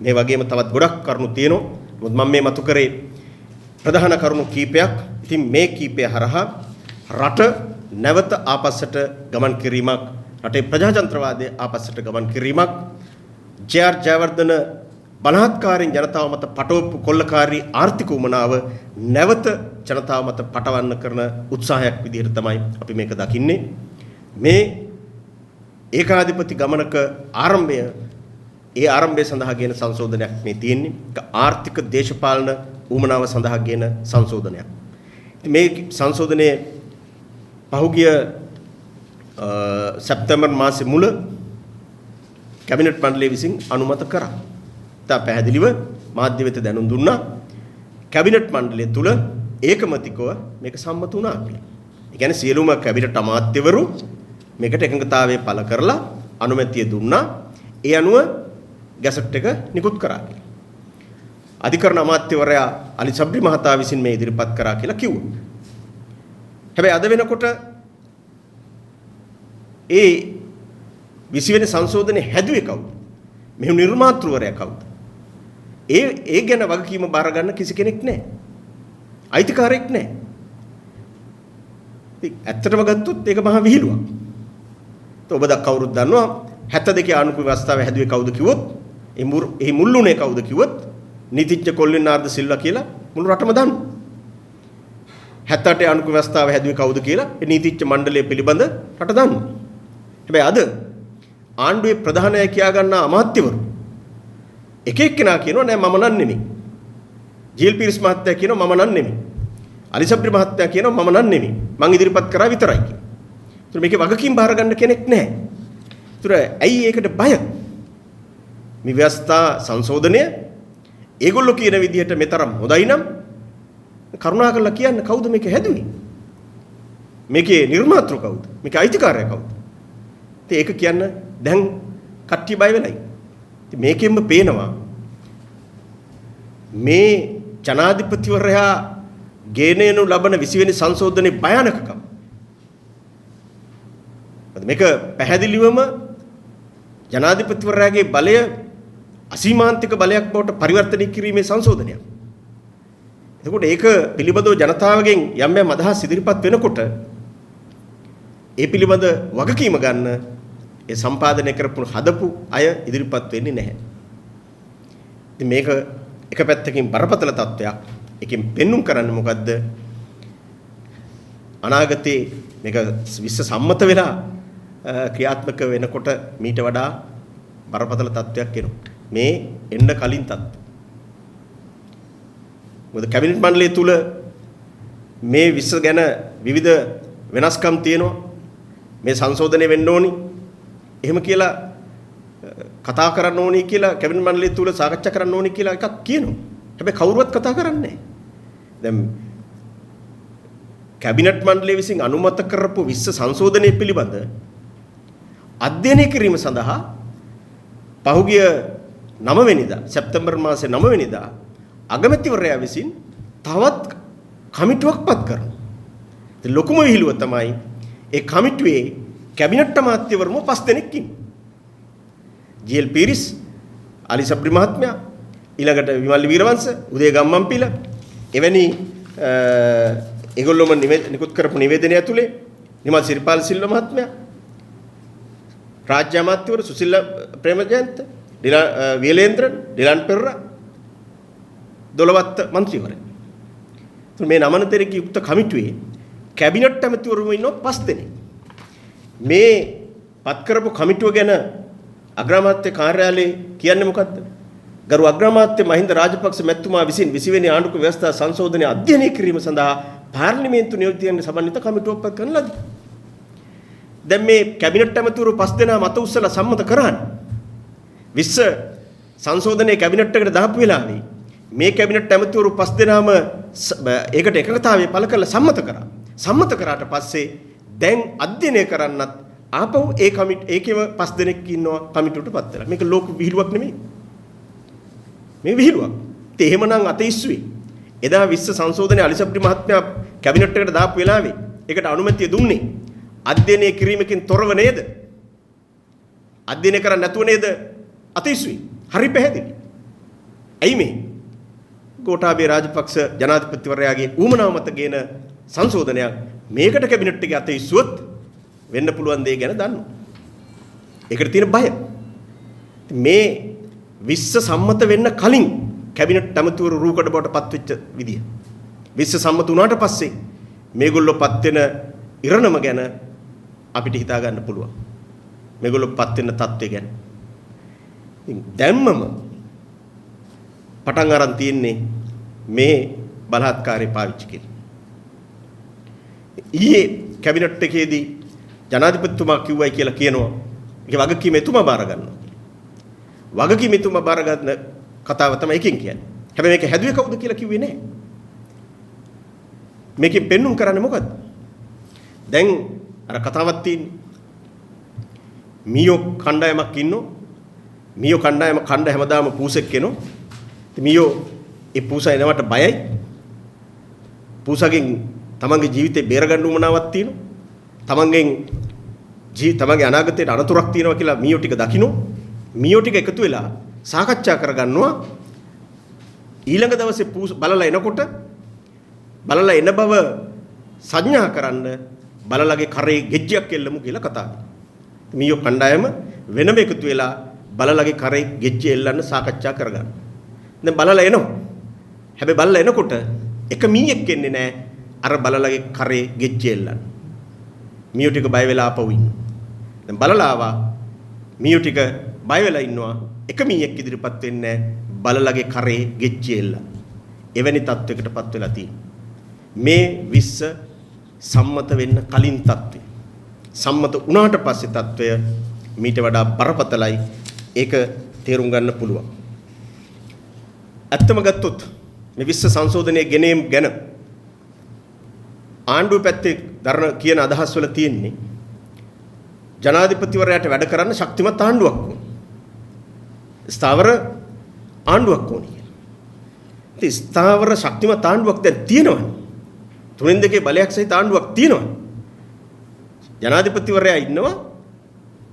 මේ වගේම තවත් ගොඩක් කරුණු තියෙනවා. මොකද මම මේ මතු කරේ ප්‍රධාන කරුණු කීපයක්. ඉතින් මේ කීපය හරහා රට නැවත ආපස්සට ගමන් කිරීමක්, රටේ ප්‍රජාතන්ත්‍රවාදයේ ආපස්සට ගමන් කිරීමක්, ජේ.ආර්. ජයවර්ධන බලහත්කාරයෙන් ජනතාව මත පටවපු කොල්ලකාරී ආර්ථික උමනාව නැවත ජනතාව මත පටවන්න කරන උත්සාහයක් විදිහට තමයි අපි මේක දකින්නේ. මේ ඒකාධිපති ගමනක ආරම්භය, ඒ ආරම්භය සඳහා ගෙන සංශෝධනයක් මේ තියෙන්නේ. ආර්ථික දේශපාලන උමනාව සඳහා ගෙන සංශෝධනයක්. මේ සංශෝධනයේ පහුගිය සැප්තැම්බර් මාසේ මුල කැබිනට් මණ්ඩලය විසින් අනුමත කරා. තා පැහැදිලිව මාධ්‍ය වෙත දැනුම් දුන්නා. කැබිනට් මණ්ඩලය තුල ඒකමතිකව මේක සම්මත වුණා කියලා. ඒ කියන්නේ සියලුම කැබිනට් අමාත්‍යවරු මේකට එකඟතාවය පළ කරලා අනුමැතිය දුන්නා. ඒ අනුව ගැසට් එක නිකුත් කරා කියලා. අධිකරණ අමාත්‍යවරයා අලි සබ්රි මහතා විසින් මේ ඉදිරිපත් කරා කියලා කිව්වා. හැබැයි අද වෙනකොට ඒ 20 වෙනි සංශෝධනයේ හැදුවේ කවුද? මෙහි නිර්මාතෘවරයා කවුද? ඒ ගැන වගකීම බාර ගන්න කිසි කෙනෙක් නැහැ. අයිතිකාරයෙක් නැහැ. ඉතින් ඇත්තටම ගත්තොත් ඒක මහා විහිළුවක්. ඔබ කවුරුත් දන්නවා 72 ආණ්ඩුක්‍රම ව්‍යවස්ථාව හැදුවේ කවුද කිව්වොත් ඒ මුල්ුණේ කවුද කිව්වොත් නීතිඥ කොල්ලිනාර්ද සිල්වා කියලා මුළු රටම දන්නවා. 78 ආණ්ඩුක්‍රම ව්‍යවස්ථාව හැදුවේ කවුද කියලා ඒ නීතිඥ මණ්ඩලය පිළිබඳ රට දන්නවා. හැබැයි අද ආණ්ඩුවේ ප්‍රධානය කියා ගන්නා අමාත්‍යවරු එක එක්කෙනා කියනවා නෑ මම නන් නෙමෙයි. ජීල් පීරිස් මහත්තයා කියනවා මම නන් නෙමෙයි. අලි සබ්රි මහත්තයා කියනවා මම නන් නෙමෙයි. මං ඉදිරිපත් කරා විතරයි කියලා. ඒතර මේකේ වගකීම් බාර ගන්න කෙනෙක් නැහැ. ඒතර ඇයි ඒකට බය? මේ ව්‍යවස්ථා සංශෝධනය ඒගොල්ලෝ කියන විදිහට මෙතරම් හොඳයි නම් කරුණාකරලා කියන්න කවුද මේක හැදුවේ? මේකේ නිර්මාතෘ කවුද? මේකේ අයිතිකාරයා කවුද? ඉතින් ඒක කියන්න දැන් කට්ටිය බය වෙලයි. ඉතින් මේකෙන්ම පේනවා මේ ජනාධිපතිවරයා ගේනේනු ලබන 20 වෙනි සංශෝධනයේ භයානකකම. මේක පැහැදිලිවම ජනාධිපතිවරයාගේ බලය අසීමාන්තික බලයක් බවට පරිවර්තනය කිරීමේ සංශෝධනයක්. එතකොට ඒක පිළිබඳව ජනතාවගෙන් යම් යම් අදහස් ඉදිරිපත් වෙනකොට ඒ පිළිබඳ වගකීම ගන්න ඒ සම්පාදනය කරපු හදපු අය ඉදිරිපත් වෙන්නේ නැහැ. ඉතින් මේක එක පැත්තකින් බරපතල තත්වයක්. එකෙන් පෙන්눔 කරන්නේ මොකද්ද? අනාගතේ මේක විශ්ව සම්මත වෙලා ක්‍රියාත්මක වෙනකොට මීට වඩා බරපතල තත්වයක් එනවා. මේ එන්න කලින් තත්ත්ව. මොකද කැබිනට් මණ්ඩලය තුල මේ විශ්ව ගැන විවිධ වෙනස්කම් තියෙනවා. මේ සංශෝධනය වෙන්න ඕනි. එහෙම කියලා කතා කරන්න ඕනි කියලා කැබිනට් මණ්ඩලය තුල සාකච්ඡා කරන්න ඕනි කියලා එකක් කියනවා. හැබැයි කවුරුවත් කතා කරන්නේ නැහැ. දැන් කැබිනට් මණ්ඩලය විසින් අනුමත කරපු විශ්ව සංශෝධනය පිළිබඳ අධ්‍යයනය කිරීම සඳහා පහුගිය 9 වෙනිදා සැප්තැම්බර් මාසේ 9 වෙනිදා අගමැතිවරයා විසින් තවත් කමිටුවක් පත් කරනවා. ඉතින් ලොකුම විහිළුව තමයි ඒ කමිටුවේ කැබිනට් අමාත්‍යවරුම 5 දෙනෙක් ඉන්නේ. ජීල් පීරිස්, අලි සබ්රි මහත්මයා, ඊළඟට විමල් වීරවංශ, උදේ ගම්මන්පිල එවැනි ඒගොල්ලොම නිකුත් කරපු නිවේදනය ඇතුලේ නිමල් සිරිපාල සිල්වා මහත්මයා, රාජ්‍ය අමාත්‍යවරු සුසිල් ප්‍රේමජයන්ත, වීලේන්ද්‍රන්, ඩිලන් පෙරරා, දොළවත්ත മന്ത്രിවරයා. මේ නමනතරක යුක්ත කමිටුවේ කැබිනට් ඇමතිවරුම ඉන්නවා 5 දෙනෙක්. මේ පත් කරපු කමිටුව ගැන අග්‍රාමාත්‍ය කාර්යාලයේ කියන්නේ මොකද්ද? ගරු අග්‍රාමාත්‍ය මහින්ද රාජපක්ෂ මැතිතුමා විසින් 20 වෙනි ආණ්ඩුක්‍රම ව්‍යවස්ථා සංශෝධනය අධ්‍යයනය කිරීම සඳහා පාර්ලිමේන්තු නියෝජිතයන්ගේ සමන්විත කමිටුවක් පත් කරන ලදී. දැන් මේ කැබිනට් ඇමතිවරු 5 දෙනා මත උස්සලා සම්මත කරානේ. 20 සංශෝධනයේ කැබිනට් එකට දාපු වෙලාවේ මේ කැබිනට් ඇමතිවරු 5 දෙනාම ඒකට එකඟතාවය පළ කරලා සම්මත කරා. සම්මත කරාට පස්සේ දැන් අධ්‍යයනය කරන්නත් ආපහු ඒකෙම 5 දෙනෙක් ඉන්නවා කමිටුවට පත් වෙලා. මේක ලෝක විහිළුවක් නෙමෙයි. මේ විහිළුවක්. ඉතින් එහෙමනම් අතීස්සුවේ. එදා විශ්ව සංශෝධනයේ අලි සබ්රි මහත්මයා කැබිනට් එකට දාපු වෙලාවේ ඒකට අනුමැතිය දුන්නේ අධ්‍යයනය කිරීමකින් තොරව නේද? අධ්‍යයනය කරන්නේ නැතුව නේද අතීස්සුවේ? හරි පැහැදිලි. ඇයි මේ? ගෝඨාභය රාජපක්ෂ ජනාධිපතිවරයාගේ ඌමනාව මත ගේන සංශෝධනයක් මේකට කැබිනට් එකේ අතීස්සුවොත් වෙන්න පුළුවන් දේ ගැන දන්නවා. ඒකට තියෙන බය. මේ විශ්ව සම්මත වෙන්න කලින් කැබිනට් ඇමතිවරු රූකඩ බවට පත් වෙච්ච විදිය. විශ්ව සම්මත වුණාට පස්සේ මේගොල්ලෝ පත් වෙන ඉරණම ගැන අපිට හිතා ගන්න පුළුවන්. මේගොල්ලෝ පත් වෙන තත්ත්වය ගැන. දැම්මම පටන් අරන් තියෙන්නේ මේ බලහත්කාරය පාවිච්චි කිරීම. ඊයේ කැබිනට් එකේදී ජනාධිපතිතුමා කිව්වයි කියලා කියනවා. ඒක වගකීම එතුමා බාර ගන්නවා. වගකීම එතුමා බාර ගන්න කතාව තමයි එකකින් කියන්නේ. හැබැයි මේක හැදුවේ කවුද කියලා කිව්වේ නැහැ. මේකෙන් පෙන්눔 කරන්නේ මොකද්ද? දැන් අර කතාවක් තියෙන්නේ. මීයෝ කණ්ඩායමක් ඉන්නෝ. මීයෝ කණ්ඩායම කණ්ඩ හැමදාම පූසෙක් කෙනෝ. මීයෝ ඒ පූසා එනවට බයයි. පූසාගෙන් තමන්ගේ ජීවිතේ බේරගන්න උවමනාවක් තියෙනවා. තමන්ගේ අනාගතයට අනතුරක් තියෙනවා කියලා මීයෝ ටික දකින්නෝ. මීයෝ ටික එකතු වෙලා සාකච්ඡා කරගන්නවා. ඊළඟ දවසේ බලලා එනකොට බලලා එන බව සංඥා කරන්න බලලාගේ කරේ ගෙජ්ජයක් එල්ලමු කියලා කතාව. මීයෝ කණ්ඩායම වෙනම එකතු වෙලා බලලාගේ කරේ ගෙජ්ජය එල්ලන්න සාකච්ඡා කරගන්න. දැන් බලලා එනවා. හැබැයි බලලා එනකොට එක මීයෙක් එන්නේ නැහැ අර බලලාගේ කරේ ගෙජ්ජය එල්ලන්න. මීයෝ ටික බය වෙලා ආපහු ඉන්න. දැන් බලලා ආවා මීයෝ ටික බය වෙලා ඉන්නවා. එක මීයෙක් ඉදිරියපත් වෙන්නේ බලලාගේ කරේ ගෙජ්ජය එල්ලන්න. එවැනි තත්වයකටපත් වෙලා තියෙනවා. මේ 20 සම්මත වෙන්න කලින් තත්ත්වය. සම්මත වුණාට පස්සේ තත්ත්වය මීට වඩා බරපතලයි. ඒක තේරුම් ගන්න පුළුවන්. ඇත්තම ගත්තොත් මේ 20 සංශෝධනයේ ගෙනීම ගැන ආණ්ඩුව පැත්තේ දරන කියන අදහස් වල තියෙන්නේ ජනාධිපතිවරයාට වැඩ කරන්න ශක්තිමත් ආණ්ඩුවක් ඕන. ස්ථාවර ආණ්ඩුවක් ඕනේ කියලා. ඉතින් ස්ථාවර ශක්තිමත් ආණ්ඩුවක් දැන් තියෙනවනේ. 3-2 බලයක් සහිත ආණ්ඩුවක් තියෙනවනේ. ජනාධිපතිවරයා ඉන්නවා.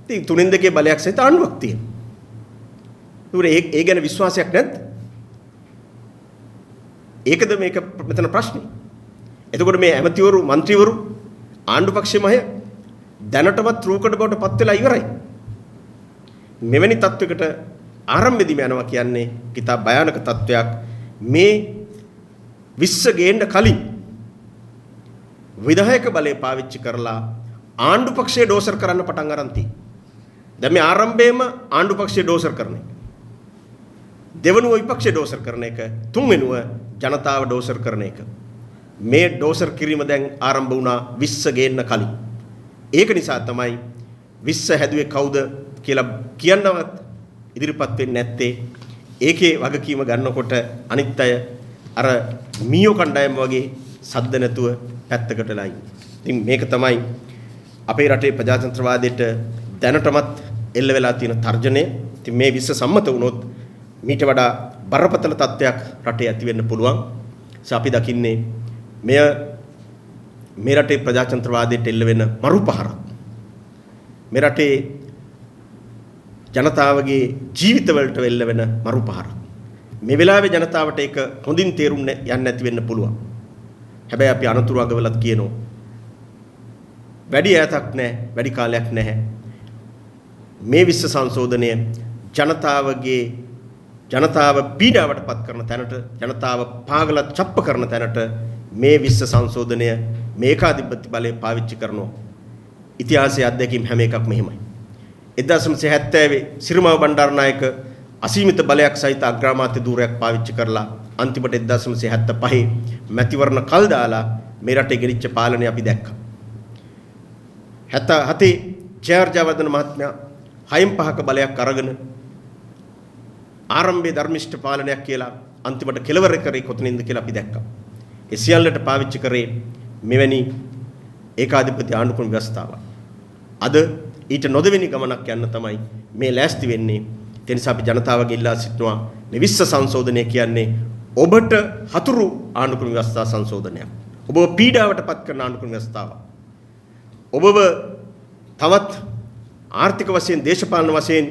ඉතින් 3-2 බලයක් සහිත ආණ්ඩුවක් තියෙනවා. ඒ ගැන විශ්වාසයක් නැද්ද? ඒකද මේක මෙතන ප්‍රශ්නේ. එතකොට මේ ඇමතිවරු, മന്ത്രിවරු ආණ්ඩු පක්ෂයේම අය දැනටමත් රූකඩ බවට පත් වෙලා ඉවරයි. මෙවැනි තත්වයකට ආරම්භෙදිම යනවා කියන්නේ කිතා භයානක තත්වයක්. මේ 20 ගේන්න කලින් විධායක බලය පාවිච්චි කරලා ආණ්ඩු පක්ෂයේ ඩෝසර් කරන්න පටන් ගන්න තියෙනවා. දැන් මේ ආරම්භයේම ආණ්ඩු පක්ෂයේ ඩෝසර් කරන එක. දෙවනුව විපක්ෂයේ ඩෝසර් කරන එක. තුන්වෙනුව ජනතාව ඩෝසර් කරන එක. මේ ඩෝසර් කිරීම දැන් ආරම්භ වුණා 20 ගේන්න කලින්. ඒක නිසා තමයි 20 හැදුවේ කවුද කියලා කියන්නවත් ඉදිරිපත් වෙන්නේ නැත්තේ. ඒකේ වගකීම ගන්නකොට අනිත් අය අර මීයෝ කණ්ඩායම වගේ සද්ද නැතුව පැත්තකටලා ඉන්නේ. ඉතින් මේක තමයි අපේ රටේ ප්‍රජාතන්ත්‍රවාදයට දැනටමත් එල්ල වෙලා තියෙන තර්ජනය. ඉතින් මේ 20 සම්මත වුණොත් මීට වඩා බරපතල තත්ත්වයක් රටේ ඇති වෙන්න පුළුවන්. අපි දකින්නේ මේ රටේ ප්‍රජාතන්ත්‍රවාදයට එල්ල වෙන මරුපහරක්. මේ රටේ ජනතාවගේ ජීවිතවලට එල්ල වෙන මරුපහරක්. මේ වෙලාවේ ජනතාවට ඒක හොඳින් තේරුම් යන්න නැති වෙන්න පුළුවන්. හැබැයි අපි අනතුරු අගවලත් කියනවා. වැඩි ඈතක් නැහැ, වැඩි කාලයක් නැහැ. මේ 20 සංශෝධනය ජනතාව පීඩාවට පත් කරන තැනට, ජනතාව පාගල චප්ප කරන තැනට මේ 20 සංශෝධනය මේකාධිපති බලය පාවිච්චි කරනවා. ඉතිහාසයේ අත්දැකීම් හැම එකක්ම එහෙමයි. 1970 සිරිමාව බණ්ඩාරනායක අසීමිත බලයක් සහිත අග්‍රාමාත්‍ය ධූරයක් පාවිච්චි කරලා අන්තිමට 1975 මැතිවරණ කල් දාලා මේ රටේ ගෙනිච්ච පාලනය අපි දැක්කා. 77 ජය ජයවර්ධන මහත්මයා 6-5ක බලයක් අරගෙන ආරම්භයේ ධර්මිෂ්ඨ පාලනයක් කියලා අන්තිමට කෙලවර කරේ කොතනින්ද කියලා අපි දැක්කා. ඒ සියල්ලට පාවිච්චි කරේ මෙවැනි ඒකාධිපති ආණ්ඩුක්‍රම ව්‍යවස්ථාවක්. අද ඊට නොදෙවෙනි ගමනක් යන්න තමයි මේ ලෑස්ති වෙන්නේ. ඒ නිසා අපි ජනතාවගෙන් ඉල්ලා සිටිනවා මේ 20 සංශෝධනය කියන්නේ ඔබට හතුරු ආණ්ඩුක්‍රම ව්‍යවස්ථා සංශෝධනයක්. ඔබව පීඩාවට පත් කරන ආණ්ඩුක්‍රම ව්‍යවස්ථාවක්. ඔබව තවත් ආර්ථික වශයෙන්, දේශපාලන වශයෙන්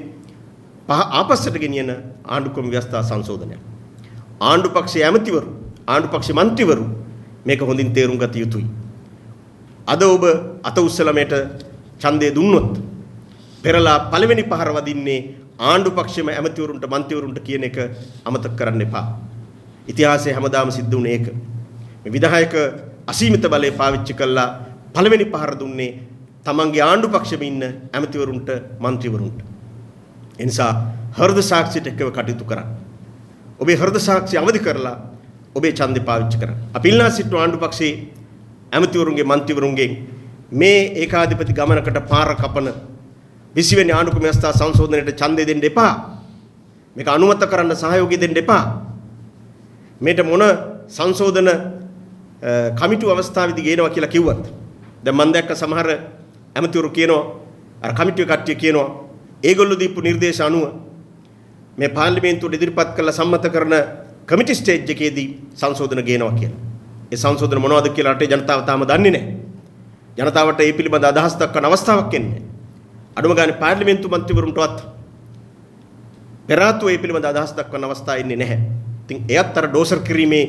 ආපස්සට ගෙනියන ආණ්ඩුක්‍රම ව්‍යවස්ථා සංශෝධනයක්. ආණ්ඩු පක්ෂයේ ඇමතිවරු, ආණ්ඩු පක්ෂයේ മന്ത്രിවරු මේක හොඳින් තේරුම් ගත යුතුයි. අද ඔබ අත උස්සලා මේට ඡන්දය දුන්නොත් පෙරලා පළවෙනි පහර වදින්නේ ආණ්ඩු පක්ෂයේම ඇමතිවරුන්ට, മന്ത്രിවරුන්ට කියන එක අමතක කරන්න එපා. ඉතිහාසයේ හැමදාම සිද්ධ වුණේ ඒක. මේ විධායක අසීමිත බලය පාවිච්චි කළා පළවෙනි පහර දුන්නේ තමන්ගේ ආණ්ඩු පක්ෂෙම ඉන්න ඇමතිවරුන්ට, മന്ത്രിවරුන්ට. ඒ නිසා හෘද සාක්ෂියට එක්කව කටයුතු කරන්න. ඔබේ හෘද සාක්ෂිය අවදි කරලා ඔබේ ඡන්දය පාවිච්චි කරන්න. අපි ඉල්ලා සිටින ආණ්ඩු පක්ෂයේ ඇමතිවරුන්ගේ, മന്ത്രിවරුන්ගේ මේ ඒකාධිපති ගමනකට පාර කපන 20 වෙනි ආණ්ඩුක්‍රම ව්‍යවස්ථා සංශෝධනයට ඡන්දය දෙන්න එපා. මේක අනුමත කරන්න සහයෝගය දෙන්න එපා. මේට මොන සංශෝධන කමිටු අවස්ථාවේදී ගේනවා කියලා කිව්වත් දැන් මම දැක්ක සමහර ඇමතිවරු කියනවා අර කමිටුවේ කට්ටිය කියනවා ඒගොල්ලෝ දීපු නිර්දේශ අනුව මේ පාර්ලිමේන්තුවට ඉදිරිපත් කළ සම්මත කරන කමිටි ස්ටේජ් එකේදී සංශෝධන ගේනවා කියලා. ඒ සංශෝධන මොනවද කියලා රටේ ජනතාව තාම දන්නේ නැහැ. ජනතාවට ඒ පිළිබඳ අදහස් දක්වන අවස්ථාවක් එන්නේ. අඩුම ගානේ පාර්ලිමේන්තු මන්ත්‍රීවරුන්ටවත් පෙරාතු ඒ පිළිබඳ අදහස් දක්වන අවස්ථා ඉන්නේ නැහැ. ඉතින් එයත් අර ඩෝසර් කිරීමේ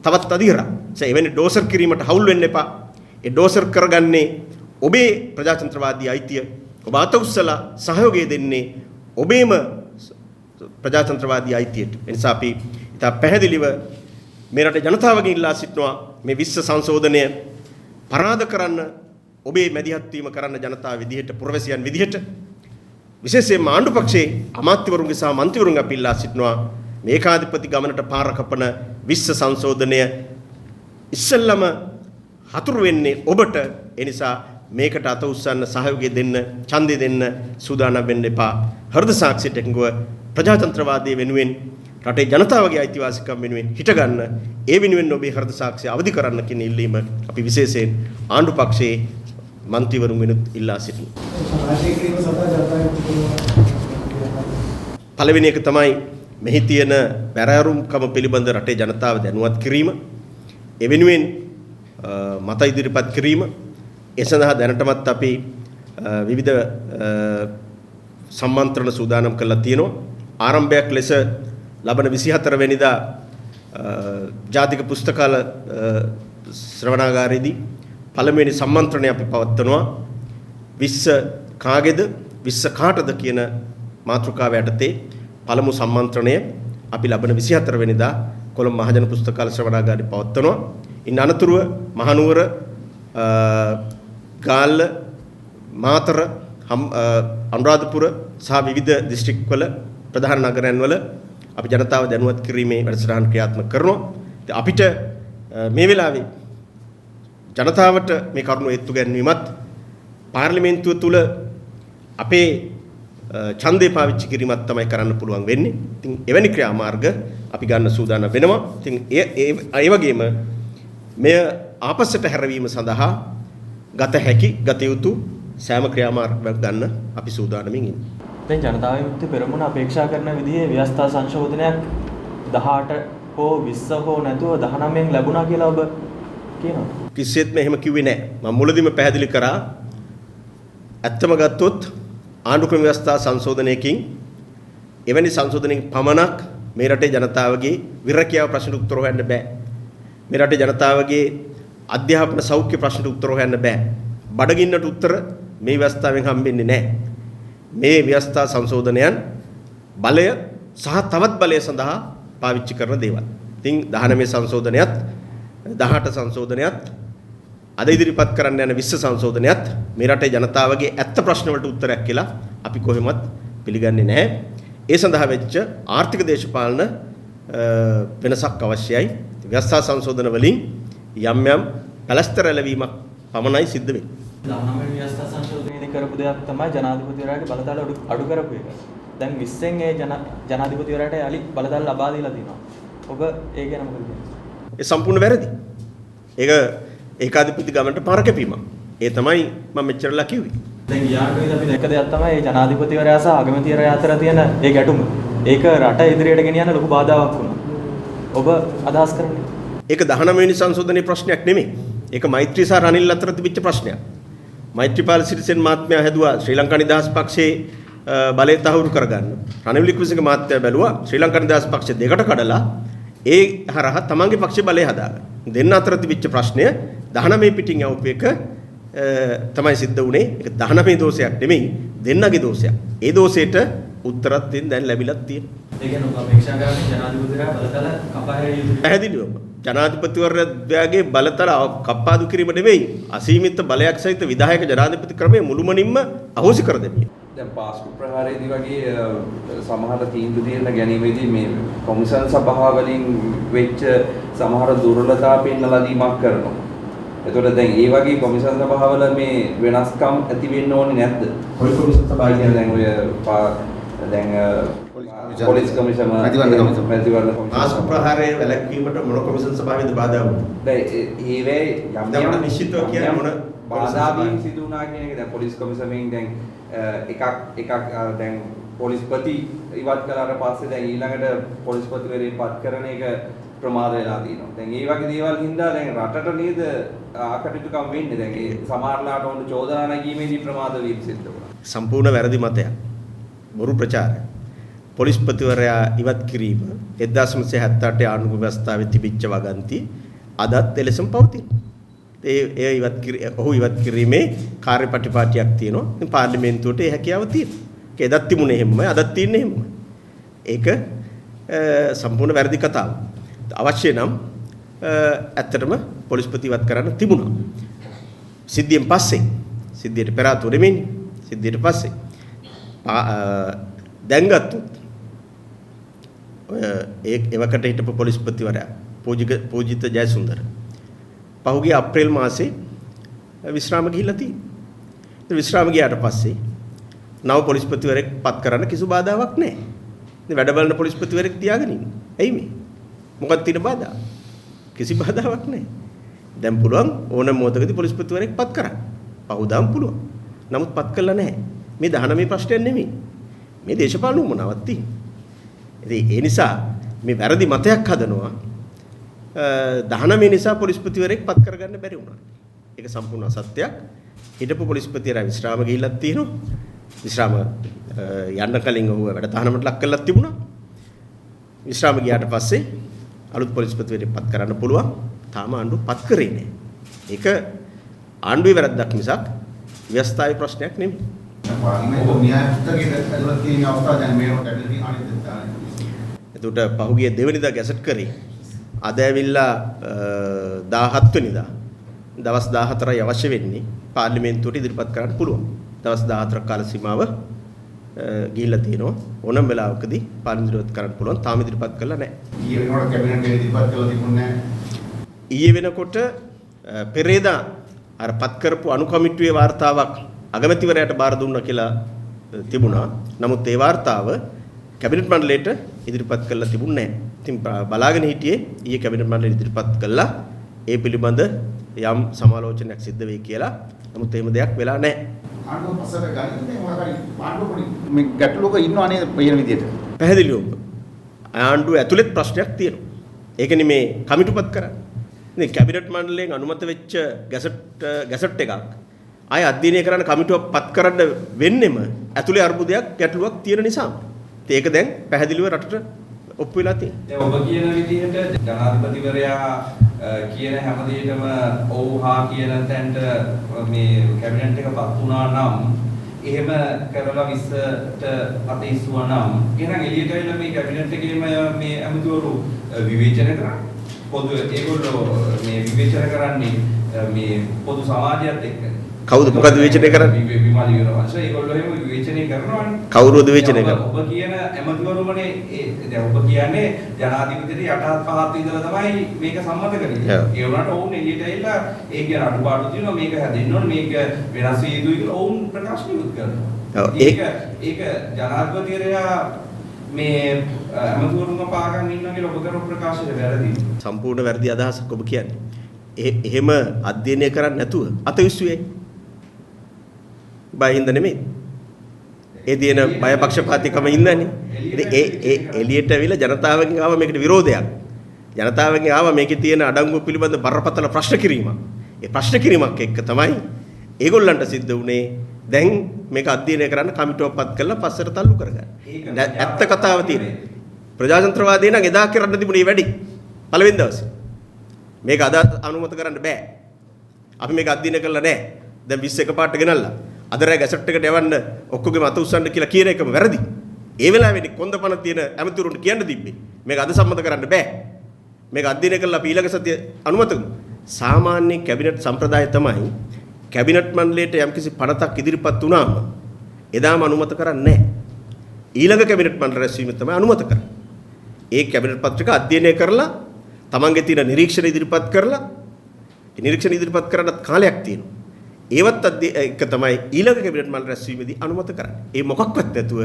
තවත් අධිරා. එවැනි ඩෝසර් කිරීමට හවුල් වෙන්න එපා. ඒ ඩෝසර් කරගන්නේ ඔබේ ප්‍රජාතන්ත්‍රවාදී අයිතිය. ඔබ අත උස්සලා සහයෝගය දෙන්නේ ඔබේම ප්‍රජාතන්ත්‍රවාදී අයිතියට. ඒ නිසා අපි ඉතා පැහැදිලිව මේ රටේ ජනතාවගෙන් ඉල්ලා සිටිනවා මේ විශ්ව සංශෝධනය පරාද කරන්න ඔබේ මැදිහත් වීම කරන්න ජනතාව විදිහට පුරවැසියන් විදිහට විශේෂයෙන්ම ආණ්ඩු පක්ෂයේ අමාත්‍යවරුන්ගේ සහ මන්ත්‍රීවරුන්ගේ අපි ඉල්ලා සිටිනවා මේ ඒකාධිපති ගමනට පාර කපන විශ්ව සංශෝධනය ඉස්සෙල්ලම හතුරු වෙන්නේ ඔබට. ඒ නිසා මේකට අත උස්සන්න සහයෝගය දෙන්න ඡන්දය දෙන්න සූදානම් වෙන්න එපා. හෘද සාක්ෂියට එකඟව ප්‍රජාතන්ත්‍රවාදයේ වෙනුවෙන් රටේ ජනතාවගේ අයිතිවාසිකම් වෙනුවෙන් හිටගන්න ඒ වෙනුවෙන් ඔබේ හෘද සාක්ෂිය අවදි කරන්න කියන ඉල්ලීම අපි විශේෂයෙන් ආණ්ඩු පක්ෂයේ මන්ත්‍රීවරුන් වෙනුත් ඉල්ලා සිටිනවා. පළවෙනි එක තමයි මෙහි තියෙන බැරෑරුම්කම පිළිබඳ රටේ ජනතාව දැනුවත් කිරීම. ඒ වෙනුවෙන් මත ඉදිරිපත් කිරීම. ඒ සඳහා දැනටමත් අපි විවිධ සම්මන්ත්‍රණ සූදානම් කරලා තියෙනවා. ආරම්භයක් ලෙස ලබන 24 වෙනිදා ජාතික පුස්තකාල ශ්‍රවණාගාරයේදී පළමුවෙනි සම්මන්ත්‍රණය අපි පවත්වනවා. විශ්ව කාගේද විශ්ව කාටද කියන මාතෘකාව යටතේ පළමු සම්මන්ත්‍රණය අපි ලබන 24 වෙනිදා කොළඹ මහජන පුස්තකාල ශ්‍රවණාගාරයේ පවත්වනවා. ඉන් අනතුරුව මහනුවර ගාල්ල මාතර අනුරාධපුර සහ විවිධ දිස්ත්‍රික්කවල ප්‍රධාන නගරයන්වල අපි ජනතාව දැනුවත් කිරීමේ වැඩසටහන් ක්‍රියාත්මක කරනවා. අපිට මේ වෙලාවේ ජනතාවට මේ කරුණු ඒත්තු ගැන්වීමත් පාර්ලිමේන්තුව තුල අපේ ඡන්දේ පාවිච්චි කිරීමත් තමයි කරන්න පුළුවන් වෙන්නේ. ඉතින් එවැනි ක්‍රියාමාර්ග අපි ගන්න සූදානම් වෙනවා. ඉතින් ඒ වගේම මෙය ආපස්සට හැරවීම සඳහා ගත හැකි ගත යුතු සෑම ක්‍රියාමාර්ගයක් ගන්න අපි සූදානමින් ඉන්නේ. දැන් ජනතාව විමුක්ති පෙරමුණ අපේක්ෂා කරන විදිහේ ව්‍යවස්ථා සංශෝධනයක් 18 හෝ 20 හෝ නැතුව 19න් ලැබුණා කියලා ඔබ කියනවා. කිසිසේත්ම එහෙම කිව්වේ නැහැ. මම මුලදීම පැහැදිලි කරා ඇත්තම ගත්තොත් ආණ්ඩුක්‍රම ව්‍යවස්ථා සංශෝධනයකින් එවැනි සංශෝධනයකින් පමණක් මේ රටේ ජනතාවගේ විරකියාව ප්‍රශ්නට උත්තර හොයන්න බෑ. මේ රටේ ජනතාවගේ අධ්‍යාපන සෞඛ්‍ය ප්‍රශ්නට උත්තර හොයන්න බෑ. බඩගින්නට උත්තර මේ ව්‍යවස්ථාවෙන් හම්බෙන්නේ නැහැ. මේ ව්‍යවස්ථා සංශෝධනයන් බලය සහ තවත් බලය සඳහා පාවිච්චි කරන දේවල්. ඉතින් 19 සංශෝධනයත් 18 සංශෝධනයත් අද ඉදිරිපත් කරන්න යන 20 සංශෝධනයත් මේ රටේ ජනතාවගේ ඇත්ත ප්‍රශ්න වලට උත්තරයක් කියලා අපි කොහෙවත් පිළිගන්නේ නැහැ. ඒ සඳහා වෙච්ච ආර්ථික දේශපාලන වෙනසක් අවශ්‍යයි. ව්‍යවස්ථා සංශෝධන වලින් යම් යම් පැලස්තර ලැබීමක් පමණයි සිද්ධ වෙන්නේ. 19 වෙනි ව්‍යවස්ථා සංශෝධනයේදී කරපු දෙයක් තමයි ජනාධිපතිවරයාගේ බලතල අඩු කරපු එක. දැන් 20න් ඒ ජනාධිපතිවරයාට යලි බලතල ලබා දීලා තිනවා. ඔබ ඒ ගැන මොකද කියන්නේ? ඒ සම්පූර්ණ වැරදි. ඒක ඒකාධිපති ගමනට පාර කැපීමක්. ඒ තමයි මම මෙච්චරලා කිව්වේ. දැන් යාළුවෝ අපි දැක්ක දෙයක් තමයි මේ ජනාධිපතිවරයා සහ අගමැතිවරයා අතර තියෙන ඒ ගැටුම. ඒක රට ඉදිරියට ගෙනියන්න ලොකු බාධාවක් වුණා. ඔබ අදහස් කරන්නේ? ඒක 19 වෙනි සංශෝධනයේ ප්‍රශ්නයක් නෙමෙයි. ඒක මෛත්‍රී සහ රනිල් අතර තිබිච්ච ප්‍රශ්නයක්. මෛත්‍රීපාල සිරිසෙන් මහත්මයා හැදුවා ශ්‍රී ලංකා නිදහස් පක්ෂයේ බලය තහවුරු කරගන්න. රනිල් වික්‍රමසිංහ මහත්තයා බැලුවා ශ්‍රී ලංකා නිදහස් පක්ෂය දෙකට කඩලා ඒ හරහා තමන්ගේ පක්ෂේ බලය හදාගන්න. දෙන්න අතර තිබිච්ච ප්‍රශ්නය 19 පිටින් යවපු එක තමයි සිද්ධ වුණේ. ඒක 19 දෝෂයක් නෙමෙයි දෙන්නගේ දෝෂයක්. ඒ දෝෂයට උත්තරත් දැන් ලැබිලත් තියෙනවා. ඒ කියන්නේ ඔබ අපේක්ෂා කරන්නේ ජනාධිපතිවරයා බලතල කපා හැරිය යුතුයි. පැහැදිලිවම ජනාධිපතිවරයාගේ බලතල කප්පාදු කිරීම නෙමෙයි අසීමිත බලයක් සහිත විධායක ජනාධිපති ක්‍රමය මුළුමනින්ම අහෝසි කර දෙන්නේ. දැන් පාස්කු ප්‍රහාරයේදී වගේ සමහර තීන්දුව తీරන ගැනීමේදී මේ කොමිසම් සභාව වලින් වෙච්ච සමහර දුර්වලතා පෙන්නලා දීමක් කරනවා. එතකොට දැන් ඒ වගේ කොමිෂන් සභාවල මේ වෙනස්කම් ඇති වෙන්න ඕනේ නැද්ද? කොයි කොමිෂන් සභාව කියන්නේ දැන් ඔය දැන් පොලිස් කමිෂන් මැතිවරණ කොමිෂන් ආස්ක ප්‍රහාරයේ වැළැක්වීමට මොන කොමිෂන් සභාවේද බාධා වුනේ? දැන් ඒවේ යම් නිශ්චිතව කියන්නේ මොන බාධා වීම සිදු වුණා කියන එක දැන් පොලිස් කමිෂමෙන් දැන් එකක් දැන් පොලිස්පති ඉවත් කළාට පස්සේ දැන් ඊළඟට පොලිස්පතිවරයෙක් පත් කරන එක ප්‍රමාද වෙලා තියෙනවා. දැන් මේ වගේ දේවල් හින්දා දැන් රටට නේද ආකටයුතුකම් වෙන්නේ. දැන් ඒ සමහරලාට වුණ චෝදනා නැගීමේදී ප්‍රමාද වීම සිද්ධ වුණා. සම්පූර්ණ වැරදි මතයක්. බොරු ප්‍රචාරය. පොලිස්පතිවරයා ඉවත් කිරීම 1978 ආණ්ඩුව ව්‍යවස්ථාවේ තිබිච්ච වගන්ති අදත් එලෙසම පවතිනවා. ඔහු ඉවත් කිරීමේ කාර්යපටිපාටියක් තියෙනවා. ඉතින් පාර්ලිමේන්තුවට ඒ හැකියාව තියෙනවා. ඒක එදත් තිබුණේ එහෙමමයි අදත් තියෙන්නේ එහෙමමයි. ඒක සම්පූර්ණ වැරදි කතාවක්. අවශ්‍ය නම් ඇත්තටම පොලිස්පති ඉවත් කරන්න තිබුණා. සිද්ධියෙන් පස්සේ සිද්ධියට පෙර ආතුව නෙමෙයි සිද්ධියට පස්සේ දැන් ගත්තොත් එවකට හිටපු පොලිස්පතිවරයා පූජිත ජයසුන්දර පහුගිය අප්‍රේල් මාසේ විශ්‍රාම ගිහිල්ලා තියෙනවා. විශ්‍රාම ගියාට පස්සේ නව පොලිස්පතිවරයෙක් පත් කරන්න කිසි බාධාවක් නැහැ. ඉතින් වැඩ බලන පොලිස්පතිවරයෙක් තියාගෙන ඉන්නේ. ඇයි මේ? මොකක්ද තියෙන බාධා? කිසි බාධාවක් නැහැ. දැන් පුළුවන් ඕනම මොහොතකදී පොලිස්පතිවරයෙක් පත් කරන්න. පහුදාම් පුළුවන්. නමුත් පත් කළා නැහැ. මේ 19 ප්‍රශ්නයක් නෙමෙයි. මේ දේශපාලන උමනාවක් තියෙනවා. ඉතින් ඒ නිසා මේ වැරදි මතයක් හදනවා 19 නිසා පොලිස්පතිවරයෙක් පත් කරගන්න බැරි වුණා. ඒක සම්පූර්ණ අසත්‍යයක්. හිටපු පොලිස්පතිවරයා විශ්‍රාම ගිහිල්ලක් තියෙනවා. විශ්‍රාම යන්න කලින් ඔහු වැඩ තහනමට ලක් කරලා තිබුණා. විශ්‍රාම ගියාට පස්සේ අලුත් පොලිස්පතිවරයෙක් පත් කරන්න පුළුවන්. තාම ආණ්ඩුව පත් කරේ නැහැ. ඒක ආණ්ඩුවේ වැරද්දක් මිසක් ව්‍යවස්ථාවේ ප්‍රශ්නයක් නෙමෙයි. එතකොට පහුගිය දෙවෙනිදා ගැසට් කරේ අද ඇවිල්ලා 17 වෙනිදා දවස් 14යි අවශ්‍ය වෙන්නේ පාර්ලිමේන්තුවට ඉදිරිපත් කරන්න පුළුවන්. දවස් 14ක කාල සීමාව ගිහිල්ලා තියෙනවා. ඕනම වෙලාවකදී පාර්ලිමේන්තුවට කරන්න පුළුවන්. තාම ඉදිරිපත් කළා නැහැ. ඊයේ වෙනකොට කැබිනට් එකේ ඉදිරිපත් කළා තිබුණේ නැහැ. ඊයේ වෙනකොට පෙරේදා අර පත් කරපු අනු කමිටුවේ වාර්තාවක් අගමැතිවරයාට බාර දුන්නා කියලා තිබුණා. නමුත් ඒ වාර්තාව කැබිනට් මණ්ඩලයට ඉදිරිපත් කළා තිබුණේ නැහැ. ඉතින් බලාගෙන හිටියේ ඊයේ කැබිනට් මණ්ඩලයට ඉදිරිපත් කළා ඒ පිළිබඳ යම් සමාලෝචනයක් සිද්ධ වෙයි කියලා. නමුත් එහෙම දෙයක් වෙලා නැහැ. ආණ්ඩුව පස්සට ගන්නේ මොකක්ද? ආණ්ඩුව පොඩි මේ ගැටලුවක ඉන්නව නේද පේන විදියට? පැහැදිලිවම ආණ්ඩුව ඇතුළෙත් ප්‍රශ්නයක් තියෙනවා. ඒකනේ මේ කමිටුපත් කරන්නේ. ඉතින් කැබිනට් මණ්ඩලයෙන් අනුමත වෙච්ච ගැසට් එකක් ආය අධ්‍යයනය කරන්න කමිටුවක් පත් කරන්න වෙන්නෙම ඇතුළේ අර්බුදයක් ගැටලුවක් තියෙන නිසා. ඒක දැන් පැහැදිලිව රටට ඔප්පු වෙලා තියෙනවා. දැන් ඔබ කියන විදිහට ජනාධිපතිවරයා කියන හැම දෙයකම ඔව් හා කියන තැනට මේ කැබිනට් එක පත් වුණා නම් එහෙම කරලා 20ට අතීසුවා නම් එහෙනම් එළියට එන මේ කැබිනට් එකේම මේ අමුතුවරු විවේචන කරන්නේ පොදු ඒගොල්ලෝ මේ විවේචන කරන්නේ මේ පොදු සමාජයත් එක්ක කවුද මොකද විවේචනය කරන්නේ? විමල් විරවංශ ඒගොල්ලෝ එහෙම විවේචනය කරනවානේ. කවුරුද විවේචනය කරන්නේ? ඔබ කියන ඇමතිවරුමනේ දැන් ඔබ කියන්නේ ජනාධිපතිට යටහත් පහත් ඉඳලා තමයි මේක සම්මත කරන්නේ. ඒ වුණාට ඔවුන් එළියට ඇවිල්ලා ඒ කියන අඩුපාඩු තියෙනවා මේක හැදෙන්න ඕනේ මේක වෙනස් වෙ යුතුයි කියලා ඔවුන් ප්‍රකාශ කරනවා. ඒක ජනාධිපතිවරයා මේ ඇමතිවරුන්ව පාගන්න ඉන්න කියලා ඔබ කරපු ප්‍රකාශය වැරදි. සම්පූර්ණ වැරදි අදහසක් ඔබ කියන්නේ. එහෙම අධ්‍යයනය කරන්නේ නැතුව අතවිස්සුවේ. බයින්ද නෙමෙයි. ඒ දින බයපක්ෂපාතීකම ඉන්නනේ. ඉතින් ඒ එළියට ඇවිල්ලා ජනතාවගෙන් ආව මේකට විරෝධයක්. ජනතාවගෙන් ආව මේකේ තියෙන අඩංගුව පිළිබඳ බරපතල ප්‍රශ්න කිරීමක්. ඒ ප්‍රශ්න කිරීමක් එක්ක තමයි ඒගොල්ලන්ට සිද්ධ වුණේ දැන් මේක අධ්‍යයනය කරන්න කමිටුවක් පත් කරලා පස්සට තල්ලු කරගන්න. ඇත්ත කතාව තියෙන්නේ. ප්‍රජාතන්ත්‍රවාදී නම් එදා කරන්න තිබුණේ වැඩි. පළවෙනි දවසේ. මේක අද අනුමත කරන්න බෑ. අපි මේක අධ්‍යයනය කළා නෑ. දැන් 20 එකපාරට ගෙනල්ලා අද රෑ ගැසට් එකට යවන්න ඔක්කොගේම අත උස්සන්න කියලා කියන එකම වැරදි. ඒ වෙලාවේදී කොන්දපණ තියෙන ඇමතිවරුන්ට කියන්න තිබ්බේ. මේක අද සම්මත කරන්න බෑ. මේක අධ්‍යයනය කළා අපි ඊළඟ සතිය අනුමත කරමු. සාමාන්‍ය කැබිනට් සම්ප්‍රදාය තමයි කැබිනට් මණ්ඩලයට යම්කිසි පනතක් ඉදිරිපත් වුණාම එදාම අනුමත කරන්නේ නැහැ. ඊළඟ කැබිනට් මණ්ඩල රැස්වීම තමයි අනුමත කරන්නේ. ඒ කැබිනට් පත්‍රික අධ්‍යයනය කරලා තමන්ගේ තියෙන නිරීක්ෂණ ඉදිරිපත් කරලා ඒ නිරීක්ෂණ ඉදිරිපත් කරන්නත් කාලයක් තියෙනවා. ඒවත් එක තමයි ඊළඟ කැබිනට් මණ්ඩල රැස්වීමේදී අනුමත කරන්නේ. ඒ මොකක්වත් නැතුව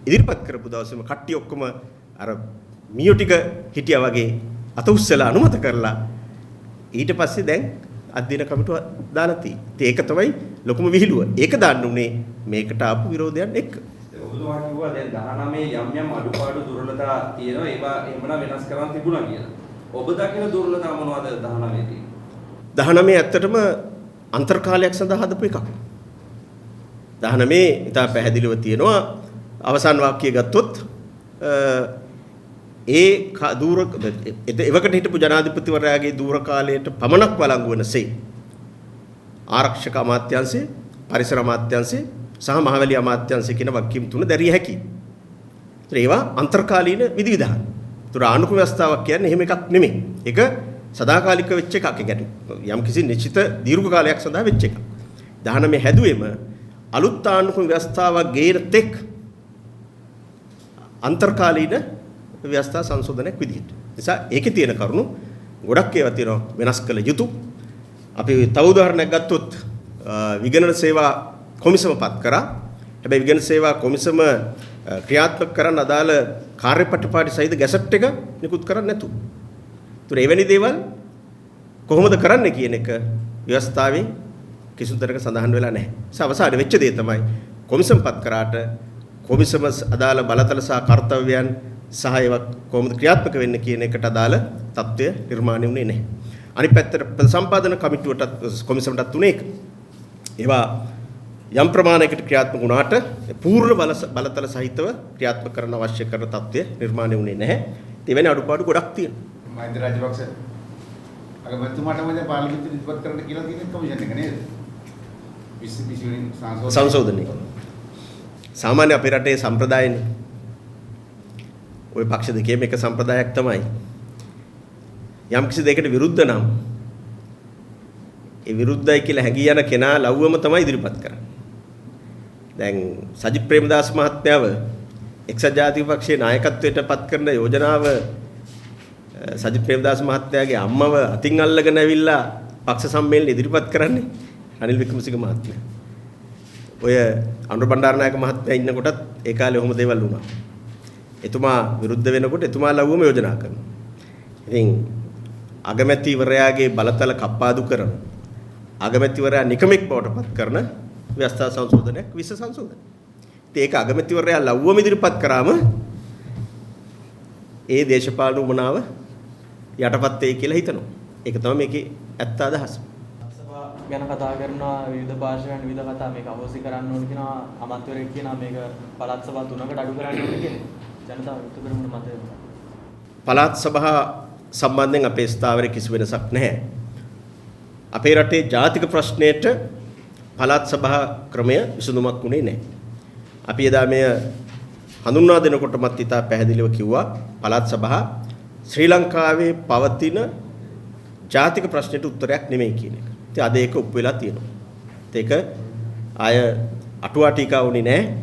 ඉදිරිපත් කරපු දවසේම කට්ටිය ඔක්කොම අර මියෝ ටික හිටියා වගේ අත උස්සලා අනුමත කරලා ඊට පස්සේ දැන් අධ්‍යයන කමිටුව දාලා තියෙන්නේ. ඒක තමයි ලොකුම විහිළුව. ඒක දාන්න උනේ මේකට ආපු විරෝධයන් එක්ක. ඔබතුමා කිව්වා දැන් 19 යම් අඩුපාඩු දුර්වලතා තියෙනවා. ඒවා එහෙමනම් වෙනස් කරන්න තිබුණා කියලා. ඔබ දකින දුර්වලතා මොනවද 19 දී? 19 ඇත්තටම අන්තර්කාලයක් සඳහා හදපු එකක්. 19 ඉතා පැහැදිලිව තියෙනවා. අවසාන වාක්‍යය ගත්තොත් එවකට හිටපු ජනාධිපතිවරයාගේ දූර කාලයට පමණක් වළංගු වනසේ ආරක්ෂක අමාත්‍යාංශය, පරිසර අමාත්‍යාංශය සහ මහවැලි අමාත්‍යාංශය කියන වගකීම් තුන දැරිය හැකියි. ඒවා අන්තර්කාලීන විධිවිධාන. ඒතර ආණ්ඩුක්‍රම ව්‍යවස්ථාවක් කියන්නේ එහෙම එකක් නෙමෙයි. ඒක සදාකාලික වෙච්ච එකක්. ඒ කියන්නේ යම් කිසි නිශ්චිත දීර්ඝ කාලයක් සඳහා වෙච්ච එකක්. 19 හැදුවේම අලුත් ආණ්ඩුක්‍රම ව්‍යවස්ථාවක් ගේන තෙක් අන්තර්කාලීන ව්‍යවස්ථා සංශෝධනයක් විදිහට. නිසා ඒකේ තියෙන කරුණු ගොඩක් ඒවා තියෙනවා වෙනස් කළ යුතු. අපි තව උදාහරණයක් ගත්තොත් විගණන සේවා කොමිසම පත් කරා. හැබැයි විගණන සේවා කොමිසම ක්‍රියාත්මක කරන්න අදාළ කාර්යපටිපාටි සහිත ගැසට් එක නිකුත් කරන්නේ නැතුව. ඒතර එවැනි දේවල් කොහොමද කරන්නේ කියන එක ව්‍යවස්ථාවේ කිසිදු තැනක සඳහන් වෙලා නැහැ. ඒ අවසානයේ වෙච්ච දේ තමයි කොමිසම පත් කරාට කොමිසම අදාළ බලතල සහ කර්තව්‍යයන් සහ ඒවා කොහොමද ක්‍රියාත්මක වෙන්නේ කියන එකට අදාළ තත්ත්වය නිර්මාණය වුණේ නැහැ. අනිත් පැත්තට සම්පාදන කමිටුවටත් කොමිසමටත් උනේ ඒක. ඒවා යම් ප්‍රමාණයකට ක්‍රියාත්මක වුණාට පූර්ණ බලතල සහිතව ක්‍රියාත්මක කරන්න අවශ්‍ය කරන තත්ත්වය නිර්මාණය වුණේ නැහැ. ඒ වෙන අඩුපාඩු ගොඩක් තියෙනවා. මහින්ද රාජපක්ෂ අගමැතිතුමාට මම පාර්ලිමේන්තුවේ ඉස්පත් කරන්න කියලා තියෙන කොමිෂන් එක නේද? 20 වෙනි සංශෝධනය. සාමාන්‍ය අපේ රටේ සම්ප්‍රදායනේ. ওই පක්ෂ දෙකේම එක සම්ප්‍රදායක් තමයි. යම් කිසි දෙයකට විරුද්ධ නම් ඒ විරුද්ධයි කියලා හැඟී යන කෙනා ලව්වම තමයි ඉදිරිපත් කරන්නේ. දැන් සජිත් ප්‍රේමදාස මහත්මයාව එක්සත් ජාතික පක්ෂයේ නායකත්වයට පත් කරන යෝජනාව සජිත් ප්‍රේමදාස මහත්මයාගේ අම්මව අතින් අල්ලගෙන ඇවිල්ලා පක්ෂ සම්මේලන ඉදිරිපත් කරන්නේ අනිල් වික්‍රමසිංහ මහත්මයා. ඔය අනුර බණ්ඩාරනායක මහත්මයා ඉන්න කොටත් ඒ කාලේ ඔහොම දේවල් වුණා. එතුමා විරුද්ධ වෙනකොට එතුමා ලව්වම යෝජනා කරනවා. ඉතින් අගමැතිවරයාගේ බලතල කප්පාදු කරන අගමැතිවරයා නිකමෙක් බවට පත් කරන ව්‍යවස්ථා සංශෝධනයක් විස සංශෝධනය. ඉතින් ඒක අගමැතිවරයා ලව්වම ඉදිරිපත් කරාම ඒ දේශපාලන උමනාව යටපත් වෙයි කියලා හිතනවා. ඒක තමයි මේකේ ඇත්ත අදහස. සභා ගැන කතා කරනවා විවිධ භාෂාවෙන් විවිධ කතා මේක අවශ්‍ය කරන්න ඕන කියනවා අමාත්‍යවරයෙක් කියනවා මේක පළාත් සභා 3කට අඩු කරන්න ඕන කියලා. ජනතාව යුතු කරමුන මතය. පළාත් සභා සම්බන්ධයෙන් අපේ ස්ථාවරයේ කිසි වෙනසක් නැහැ. අපේ රටේ ජාතික ප්‍රශ්නයට පළාත් සභා ක්‍රමය විසඳුමක් උනේ නැහැ. අපි එදා මෙය හඳුන්වා දෙනකොටමත් ඉතා පැහැදිලිව කිව්වා පළාත් සභා ශ්‍රී ලංකාවේ පවතින ජාතික ප්‍රශ්නයට උත්තරයක් නෙමෙයි කියන එක. ඉතින් අද ඒක ඔප්පු වෙලා තියෙනවා. ඒක ආය අටුවා ටීකා වුණේ නැහැ.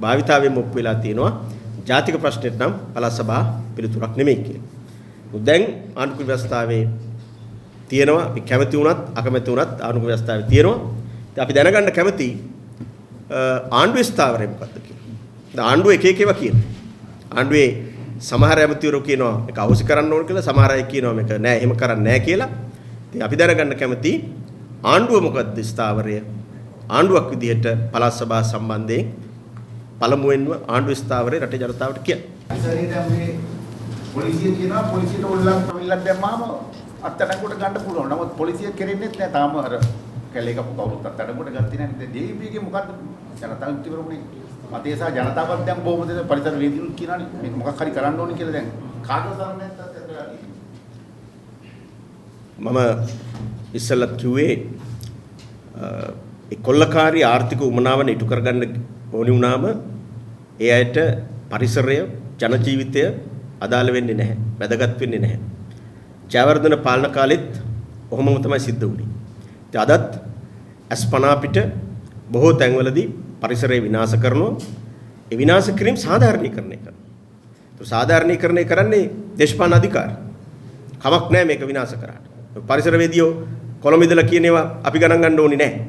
භාවිතාවෙම ඔප්පු වෙලා තියෙනවා. ජාතික ප්‍රශ්නෙට නම් පළාත් සභා පිළිතුරක් නෙමෙයි කියලා. දැන් ආණ්ඩුක්‍රම ව්‍යවස්ථාවේ තියෙනවා අපි කැමති වුණත් අකමැති වුණත් ආණ්ඩුක්‍රම ව්‍යවස්ථාවේ තියෙනවා. ඉතින් අපි දැනගන්න කැමති ආණ්ඩුවේ ස්ථාවරය මොකක්ද කියලා. දැන් ආණ්ඩුව එක එක ඒවා කියනවා. ආණ්ඩුවේ සමහර ඇමතිවරු කියනවා මේක අවශ්‍ය කරන්න ඕන කියලා, සමහර අය කියනවා මේක නෑ එහෙම කරන්නේ නෑ කියලා. ඉතින් අපි දැනගන්න කැමති ආණ්ඩුව මොකක්ද ස්ථාවරය? ආණ්ඩුවක් විදිහට පළාත් සභාව සම්බන්ධයෙන් පළමුවෙන්ම ආණ්ඩුවේ ස්ථාවරය රටේ ජනතාවට කියන්න. අසරියට මේ පොලිසිය කියනවා පොලිසියට උල්ලංඝන ප්‍රවිල්ලක් දැම්මාම අත්අඩංගුවට ගන්න පුළුවන්. නමුත් පොලිසිය කෙරෙන්නේ නැහැ. තාම අර කැලේ කපු කවුරුත් අත්අඩංගුවට ගත්තේ නැහැ. දැන් DVPගේ මොකද්ද ජනතාව විතරනේ. මතේ සහ ජනතාවත් දැන් බොහොම දෙන පරිසර වේදිනුත් කියනවානේ. මේක මොකක් හරි කරන්න ඕනේ කියලා දැන් කාටවත් දන්නේ නැත්තත් මම ඉස්සෙල්ලත් කිව්වේ ඒ කොල්ලකාරී ආර්ථික උමනාවන ඉටු කරගන්න ඕනි වුණාම ඒ අයට පරිසරය ජන ජීවිතය අදාළ වෙන්නේ නැහැ. වැදගත් වෙන්නේ නැහැ. ජයවර්ධන පාලන කාලෙත් ඔහොමම තමයි සිද්ධ වුනේ. ඉතින් අදත් අස්පනා පිට බොහෝ තැන්වලදී පරිසරය විනාශ කරනවා. ඒ විනාශ කිරීම සාධාරණීකරණය කරනවා. તો සාධාරණීකරණය කරන්නේ දේශපාලන අධිකාරී. කමක් නැහැ මේක විනාශ කරාට. පරිසරවේදියෝ කොළඹ ඉඳලා කියන ඒවා අපි ගණන් ගන්න ඕනේ නැහැ.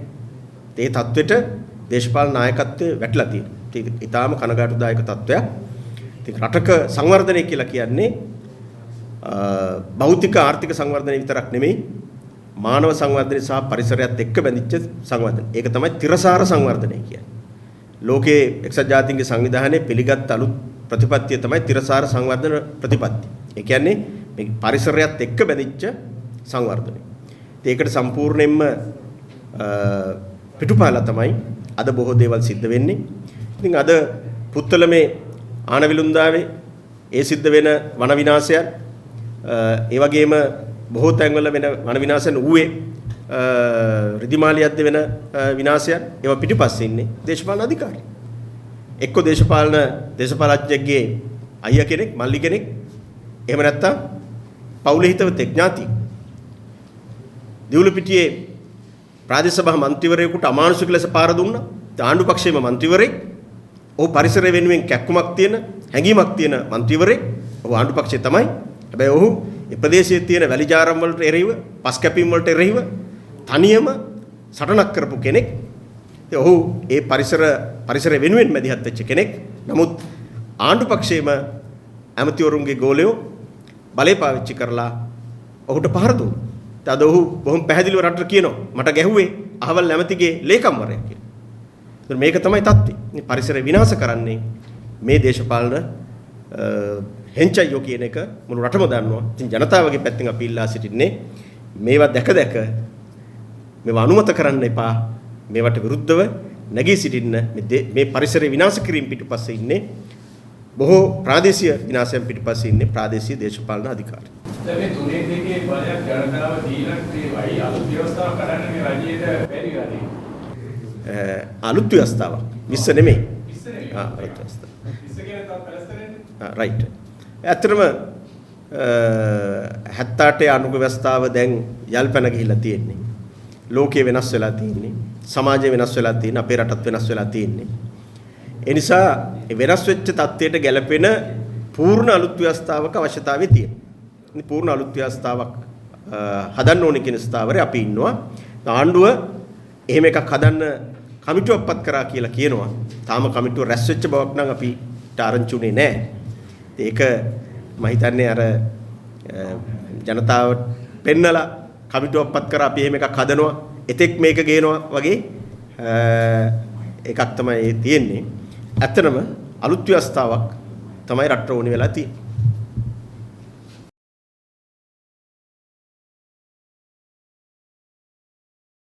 ඒ தത്വෙට දේශපාලන නායකත්වයේ වැටලා තියෙනවා. ඒක ඊටාම කනගාටුදායක තත්වයක්. ඉතින් රටක සංවර්ධනය කියලා කියන්නේ භෞතික ආර්ථික සංවර්ධනය විතරක් නෙමෙයි මානව සංවර්ධනය සහ පරිසරයත් එක්ක බැඳිච්ච සංවර්ධනය. ඒක තමයි තිරසාර සංවර්ධනය කියන්නේ. ලෝකයේ එක්සත් ජාතීන්ගේ සංවිධානයේ පිළිගත් අලුත් ප්‍රතිපත්තිය තමයි තිරසාර සංවර්ධන ප්‍රතිපත්තිය. ඒ කියන්නේ මේ පරිසරයත් එක්ක බැඳිච්ච සංවර්ධනය. ඒකට සම්පූර්ණයෙන්ම පිටුපාලා තමයි අද බොහෝ දේවල් සිද්ධ වෙන්නේ. ඉතින් අද පුත්තලමේ ආනවිලුන්දාවේ ඒ සිද්ධ වෙන වන විනාශයන් ඒ වගේම බොහෝ තැන්වල වෙන වන විනාශයන් ඌවේ රිදිමාලියද්ද වෙන විනාශයන් ඒවා පිටිපස්සේ ඉන්නේ දේශපාලන අධිකාරී. එක්ක දේශපාලඥයෙක්ගේ අයියා කෙනෙක් මල්ලි කෙනෙක් එහෙම නැත්නම් පවුලේ හිතවතෙක් ඥාති. දිවුලපිටියේ ප්‍රාදේශ සභා මන්ත්‍රීවරයෙකුට අමානුෂික ලෙස පාර දුන්නා. ආණ්ඩු පක්ෂයේම මන්ත්‍රීවරයෙක්. ඔහු පරිසරය වෙනුවෙන් කැක්කුමක් තියෙන හැඟීමක් තියෙන මන්ත්‍රීවරයෙක්. ඔහු ආණ්ඩු පක්ෂයේ තමයි. හැබැයි ඔහු ඒ ප්‍රදේශයේ තියෙන වැලි ජාරම් වලට එරෙහිව, පස් කැපීම් වලට එරෙහිව තනියම සටනක් කරපු කෙනෙක්. ඉතින් ඔහු ඒ පරිසරය වෙනුවෙන් මැදිහත් වෙච්ච කෙනෙක්. නමුත් ආණ්ඩු පක්ෂයේම ඇමතිවරුන්ගේ ගෝලයෝ බලය පාවිච්චි කරලා ඔහුට පහර දුන්නා. අද ඔහු බොහොම පැහැදිලිව රටට කියනවා මට ගැහුවේ අහවල් ඇමතිගේ ලේකම්වරයා කියලා. ඒත් මේක තමයි தත්ත්වය. මේ පරිසරය විනාශ කරන්නේ මේ දේශපාලන හෙන්චයියෝ කියන එක මුළු රටම දන්නවා. ඉතින් ජනතාවගේ පැත්තෙන් අපි ඉල්ලා සිටින්නේ මේවා දැක මේවා අනුමත කරන්න එපා. මේවට විරුද්ධව නැගී සිටින්න මේ පරිසරය විනාශ කිරීම පිටුපස්සේ ඉන්නේ බොහෝ ප්‍රාදේශීය විනාශයන් පිටුපස්සේ ඉන්නේ ප්‍රාදේශීය දේශපාලන අධිකාරී. දැන් මේ තුනේ දෙකේ බලයක් ජනතාව දීලා මේ වයි අලුත් ව්‍යවස්ථාව කරන්න මේ රජයට බැරි වැඩි. අලුත් ව්‍යවස්ථාවක්. විශ්ව නෙමෙයි. විශ්ව නෙමෙයි. අලුත් ව්‍යවස්ථාව. විශ්ව කියන්නේ තවත් පැලස්තරන්නේ. රයිට්. ඇත්තටම 78 අනුග ව්‍යවස්ථාව දැන් යල්පැන ගිහිල්ලා තියෙන්නේ. ලෝකයේ වෙනස් වෙලා තියෙන්නේ. සමාජය වෙනස් වෙලා තියෙන්නේ. අපේ රටත් වෙනස් වෙලා තියෙන්නේ. ඒ නිසා වෙනස් වෙච්ච තත්ත්වයට ගැලපෙන පූර්ණ අලුත් ව්‍යවස්ථාවක අවශ්‍යතාවය තියෙනවා. මේ පූර්ණ අලුත් ව්‍යවස්ථාවක් හදන්න ඕනේ කියන ස්ථාවරේ අපි ඉන්නවා. ආණ්ඩුව එහෙම එකක් හදන්න කමිටුවක් පත් කරා කියලා කියනවා. තාම කමිටුව රැස් වෙච්ච බවක් නම් අපිට ආරංචි උනේ නැහැ. ඒක මම හිතන්නේ අර ජනතාව පෙන්නලා කමිටුවක් පත් කරා අපි එහෙම එකක් හදනවා. එතෙක් මේක ගේනවා වගේ එකක් තමයි තියෙන්නේ. ඇත්තටම අලුත් ව්‍යවස්ථාවක් තමයි රටට ඕනේ වෙලා තියෙන්නේ.